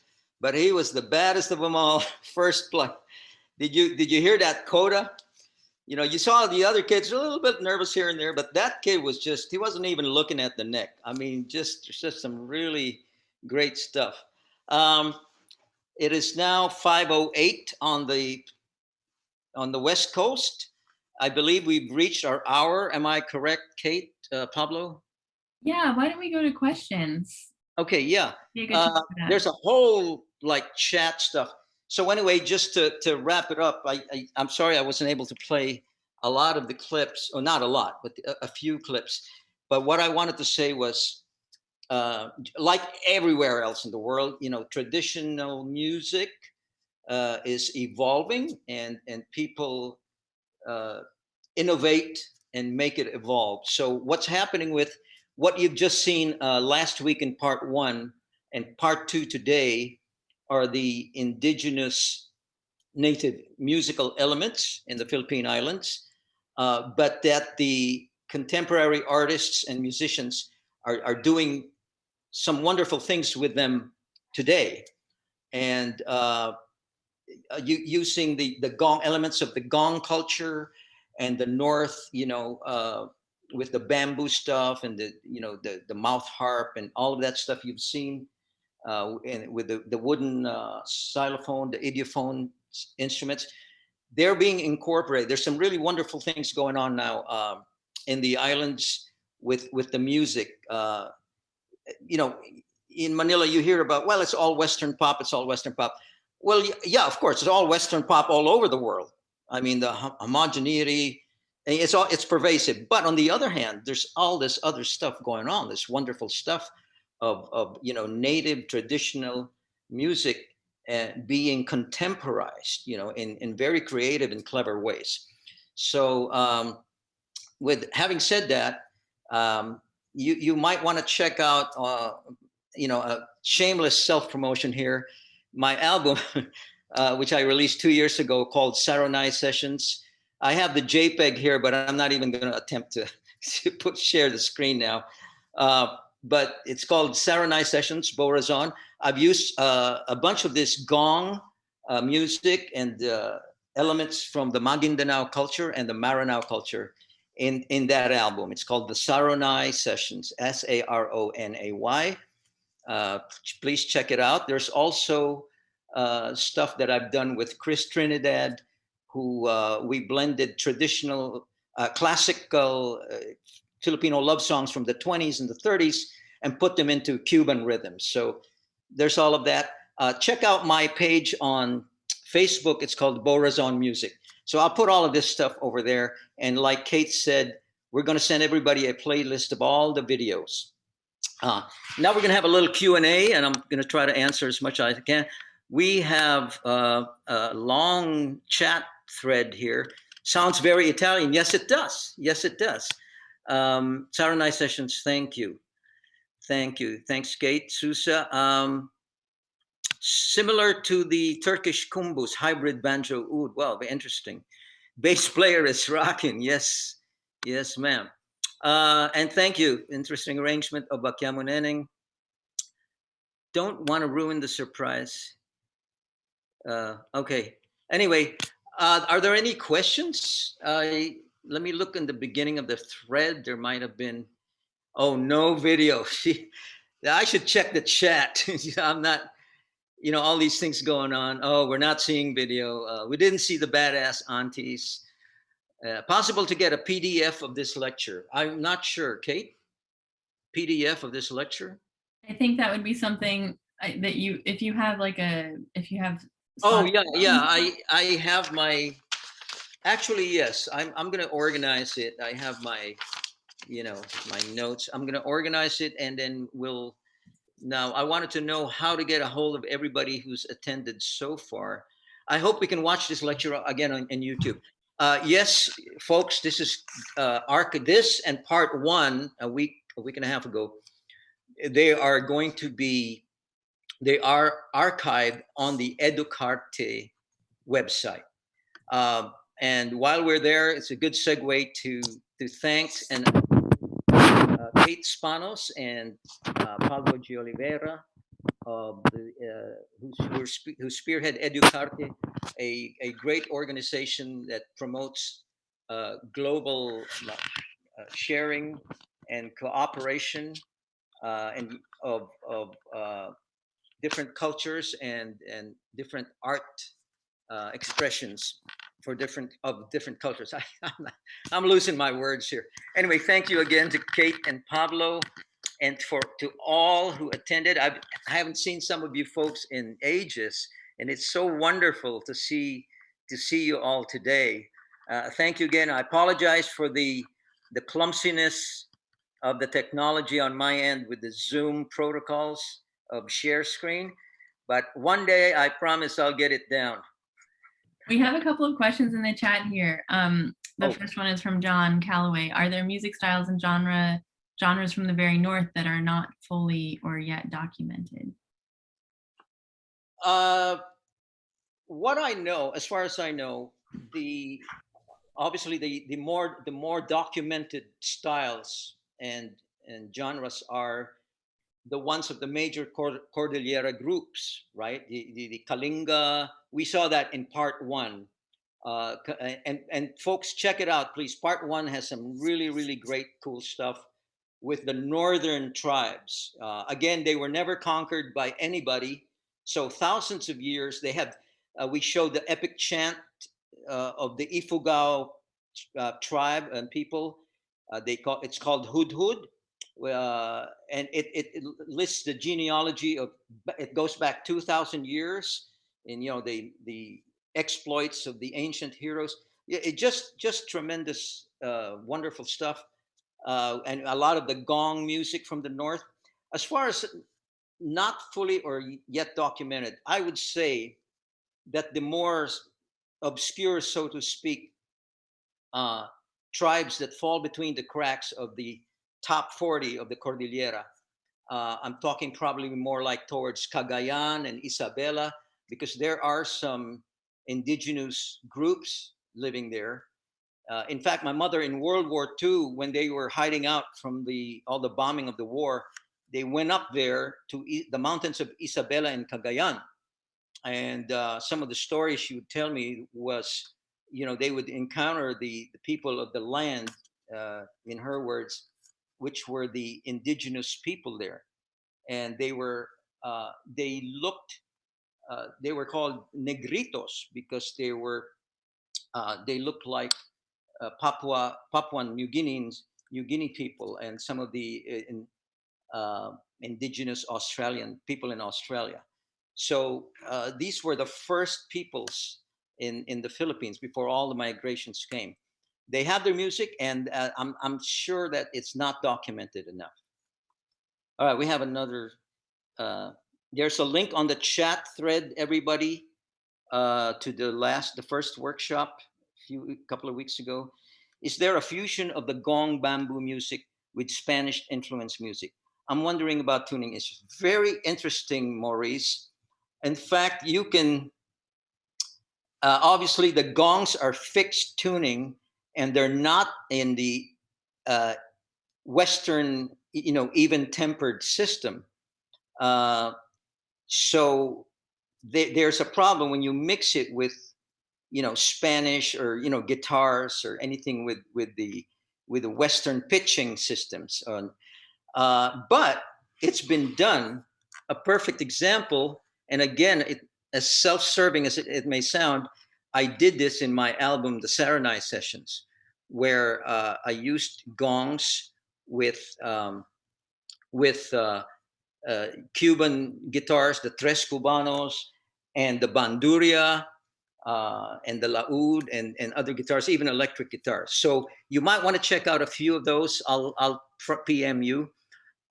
but he was the baddest of them all. First play. Did you hear that coda? You saw the other kids a little bit nervous here and there, but that kid he wasn't even looking at the neck. I mean, just some really great stuff. It is now 5:08 on the West Coast. I believe we've reached our hour. Am I correct, Kate, Pablo? Yeah, why don't we go to questions? Okay, yeah. Be a good time for that. There's a whole chat stuff. So anyway, just to wrap it up, I'm sorry I wasn't able to play a lot of the clips, or not a lot, but a few clips. But what I wanted to say was, like everywhere else in the world, traditional music is evolving, and people innovate and make it evolve. So what's happening with what you've just seen last week in part 1 and part 2 today are the indigenous native musical elements in the Philippine Islands, but that the contemporary artists and musicians are doing some wonderful things with them today. And using the gong elements of the gong culture and the North, with the bamboo stuff and the mouth harp and all of that stuff you've seen and with the wooden xylophone, the idiophone instruments, they're being incorporated. There's some really wonderful things going on now in the islands with the music. You know, in Manila, you hear about, well, it's all Western pop, it's all Western pop. Well, yeah, of course, it's all Western pop all over the world. I mean, the homogeneity, it's pervasive. But on the other hand, there's all this other stuff going on, this wonderful stuff of you know, native traditional music being contemporized, you know, in very creative and clever ways. So with having said that, you might want to check out, you know, a shameless self-promotion here, my album, which I released 2 years ago, called Saronai Sessions. I have the JPEG here, but I'm not even going to attempt to share the screen now. But it's called Saronai Sessions, Bo Razon. I've used a bunch of this gong music and elements from the Maguindanao culture and the Maranao culture in that album. It's called the Saronai Sessions, Saronay. Please check it out. There's also stuff that I've done with Chris Trinidad, who we blended traditional, classical Filipino love songs from the 20s and the 30s and put them into Cuban rhythms. So there's all of that. Check out my page on Facebook. It's called Bo Razon Music. So I'll put all of this stuff over there. And like Kate said, we're going to send everybody a playlist of all the videos. Now we're going to have a little Q&A, and I'm going to try to answer as much as I can. We have a long chat thread here. Sounds very Italian. Yes, it does. Yes, it does. Saronai Sessions, thank you. Thank you. Thanks, Kate. Susa. Similar to the Turkish kumbus, hybrid banjo oud. Well, very interesting. Bass player is rocking. Yes. Yes, ma'am. And thank you. Interesting arrangement of Bakyamuneneng. Don't want to ruin the surprise. Okay. Anyway, are there any questions? Let me look in the beginning of the thread. There might have been, oh, no video. I should check the chat. I'm not, you know, all these things going on. Oh, we're not seeing video. We didn't see the badass aunties. Possible to get a PDF of this lecture? I'm not sure. Kate, PDF of this lecture? I think that would be something that you, if you have like a, if you have. Oh yeah, yeah. I have my. Actually, yes. I'm going to organize it. I have my, you know, my notes. I'm going to organize it, and then we'll. Now, I wanted to know how to get a hold of everybody who's attended so far. I hope we can watch this lecture again on YouTube. Yes, folks, this is this and part one a week and a half ago. They are going to be, they are archived on the EducArte website. And while we're there, it's a good segue to thanks and Kate Spanos and Pablo G. Oliveira, who spearhead EducArte, a great organization that promotes global sharing and cooperation and of different cultures and different art expressions for different cultures. I'm losing my words here. Anyway, thank you again to Kate and Pablo, and to all who attended. I haven't seen some of you folks in ages, and it's so wonderful to see you all today. Thank you again. I apologize for the clumsiness of the technology on my end with the Zoom protocols of share screen, but one day I promise I'll get it down. We have a couple of questions in the chat here. The first one is from John Calloway. Are there music styles and genres from the very north that are not fully or yet documented? What I know, as far as I know, obviously the more documented styles and genres are the ones of the major Cordillera groups, right? The Kalinga, we saw that in part one. And folks, check it out, please. Part one has some really, really great, cool stuff. with the northern tribes. Again, they were never conquered by anybody. So thousands of years, they have, we showed the epic chant of the Ifugao tribe and people. It's called Hudhud. And it lists the genealogy of, it goes back 2,000 years, and the exploits of the ancient heroes. It just tremendous, wonderful stuff, and a lot of the gong music from the north. As far as not fully or yet documented, I would say that the more obscure, so to speak, tribes that fall between the cracks of the top 40 of the Cordillera. I'm talking probably more like towards Cagayan and Isabela, because there are some indigenous groups living there. In fact, my mother in World War II, when they were hiding out from all the bombing of the war, they went up there to the mountains of Isabela and Cagayan. And some of the stories she would tell me was, they would encounter the people of the land, in her words, which were the indigenous people there. And they were called negritos because they looked like Papuan New Guinea people, and some of the indigenous Australian people in Australia. So these were the first peoples in the Philippines before all the migrations came. They have their music, and I'm sure that it's not documented enough. All right, we have another. There's a link on the chat thread, everybody, to the first workshop a couple of weeks ago. Is there a fusion of the gong bamboo music with Spanish influence music? I'm wondering about tuning. It's very interesting, Maurice. In fact, you can, obviously the gongs are fixed tuning, and they're not in the Western, even tempered system. So there's a problem when you mix it with, Spanish or, guitars or anything with the Western pitching systems. But it's been done. A perfect example, and again, as self-serving as it may sound, I did this in my album, The Saranay Sessions, where I used gongs with Cuban guitars, the Tres Cubanos, and the Banduria, and the Laúd, and other guitars, even electric guitars. So you might want to check out a few of those. I'll PM you.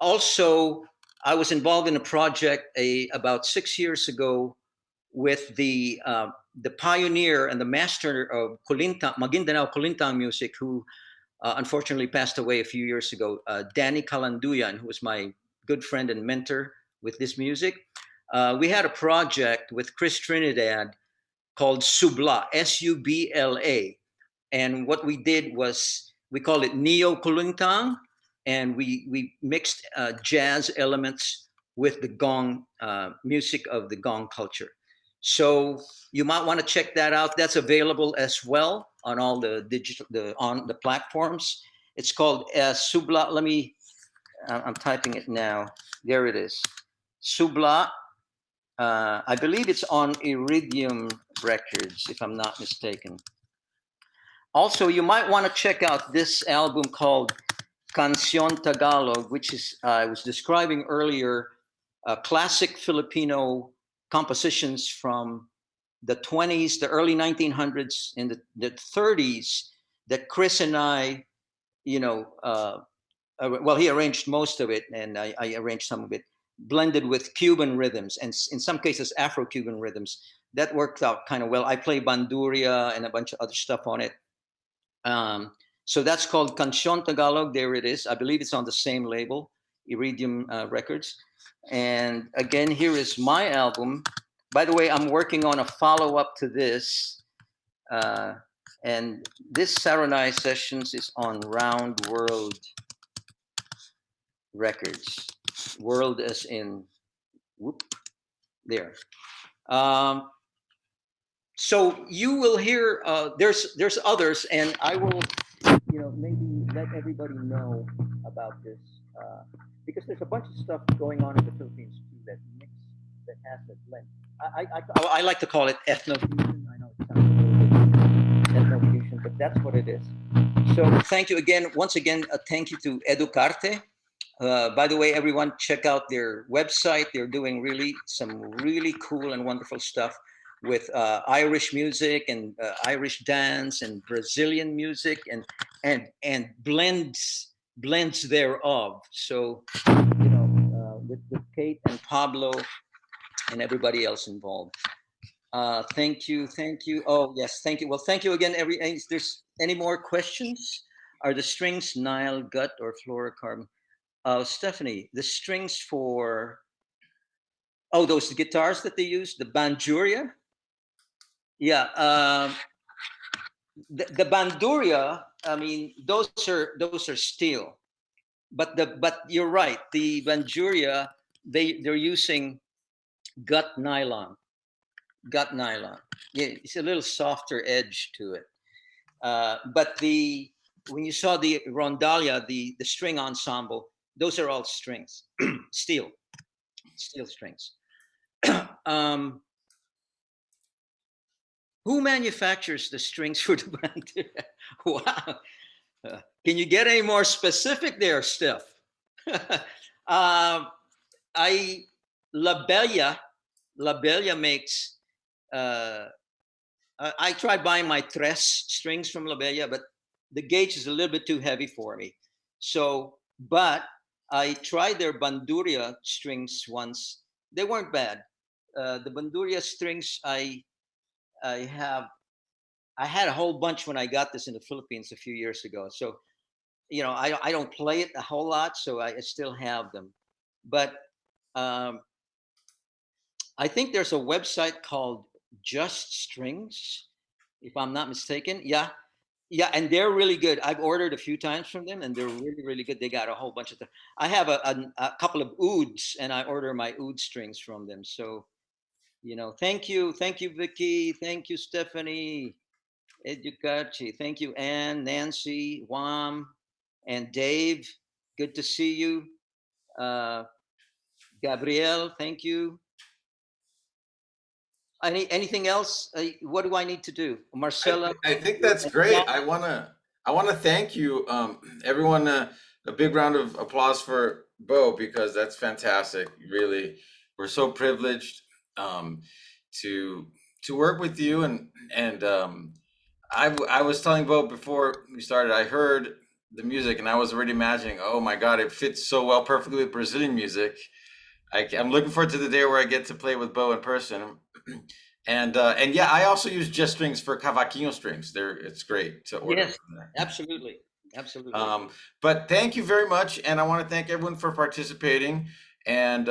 Also, I was involved in a project about 6 years ago with the pioneer and the master of Maguindanao Kulintang music, who unfortunately passed away a few years ago, Danny Calanduyan, who was my good friend and mentor with this music. We had a project with Chris Trinidad called Subla, S-U-B-L-A. And what we did was, we called it Neo Kulintang, and we mixed jazz elements with the gong music of the gong culture. So you might want to check that out. That's available as well on all the on the platforms. It's called Subla. I'm typing it now. There it is. Subla. I believe it's on Iridium Records, if I'm not mistaken. Also, you might want to check out this album called Canción Tagalog, which is, I was describing earlier, classic Filipino compositions from the 20s, the early 1900s, and the 30s that Chris and I, well, he arranged most of it, and I arranged some of it, blended with Cuban rhythms, and in some cases Afro-Cuban rhythms. That worked out kind of well. I play Banduria and a bunch of other stuff on it. So that's called Canción Tagalog. There it is. I believe it's on the same label, Iridium Records. And again, here is my album. By the way, I'm working on a follow-up to this. And this Saranay Sessions is on Round World Records. World as in, whoop, there. So you will hear, there's others, and I will, maybe let everybody know about this. because there's a bunch of stuff going on in the Philippines too that has that blend. I like to call it ethnofusion. I know it sounds a little bit ethnofusion, but that's what it is. So thank you again, once again, thank you to EducArte. By the way, everyone, check out their website. They're doing some really cool and wonderful stuff with Irish music and Irish dance and Brazilian music and blends thereof. So, with Kate and Pablo and everybody else involved. Thank you. Oh, yes, thank you. Well, thank you again. If there's any more questions, are the strings Nile, gut, or fluorocarbon? Stephanie, the strings for, those guitars that they use, the Banduria? Yeah, the Banduria, I mean, those are steel. But you're right, the Banduria, they're using gut nylon. Yeah, it's a little softer edge to it. But when you saw the rondalia, the string ensemble, those are all strings, steel strings. Who manufactures the strings for the band? Wow. Can you get any more specific there, Steph? La Bella makes, I tried buying my tres strings from La Bella, but the gauge is a little bit too heavy for me. So, but I tried their Banduria strings once. They weren't bad. The Banduria strings, I had a whole bunch when I got this in the Philippines a few years ago. So, I don't play it a whole lot, so I still have them. But I think there's a website called Just Strings, if I'm not mistaken. Yeah, and they're really good. I've ordered a few times from them, and they're really, really good. They got a whole bunch of them. I have a couple of ouds, and I order my oud strings from them. So, thank you, Vicky, thank you, Stephanie, EducArte, thank you, Anne, Nancy, Wam, and Dave. Good to see you. Gabrielle, thank you. Anything else? What do I need to do, Marcella? I think that's great. I wanna thank you, everyone. A big round of applause for Bo, because that's fantastic. Really, we're so privileged to work with you, and I was telling Bo before we started. I heard the music and I was already imagining, oh my God, it fits so well, perfectly with Brazilian music. I'm looking forward to the day where I get to play with Bo in person. And yeah, I also use Just Strings for cavaquinho strings. It's great to order Yes, from there. absolutely. But thank you very much, and I want to thank everyone for participating, and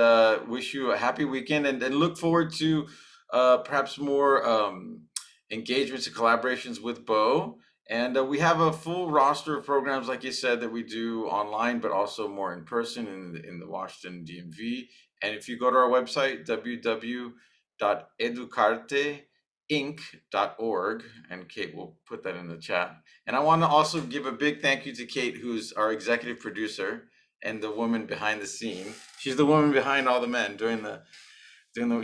wish you a happy weekend, and look forward to perhaps more engagements and collaborations with Bo. And we have a full roster of programs, like you said, that we do online, but also more in person in the Washington DMV. And if you go to our website, www.educarteinc.org, and Kate will put that in the chat. And I want to also give a big thank you to Kate, who's our executive producer and the woman behind the scene. She's the woman behind all the men doing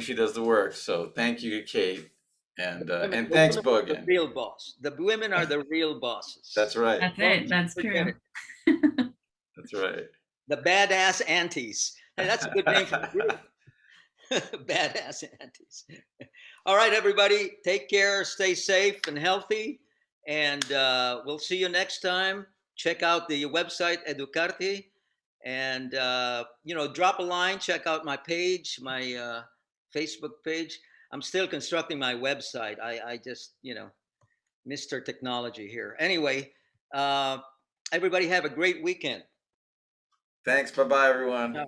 she does the work. So thank you, Kate, and thanks, Bo, again. The real boss. The women are the real bosses. That's right. That's it. That's true. That's right. The badass aunties. Hey, that's a good name for the group. Badass aunties. All right, everybody, take care, stay safe and healthy, and we'll see you next time. Check out the website EducArte, and drop a line. Check out my page, my Facebook page. I'm still constructing my website. I just Mr. Technology here. Anyway, everybody have a great weekend. Thanks. Bye-bye, everyone.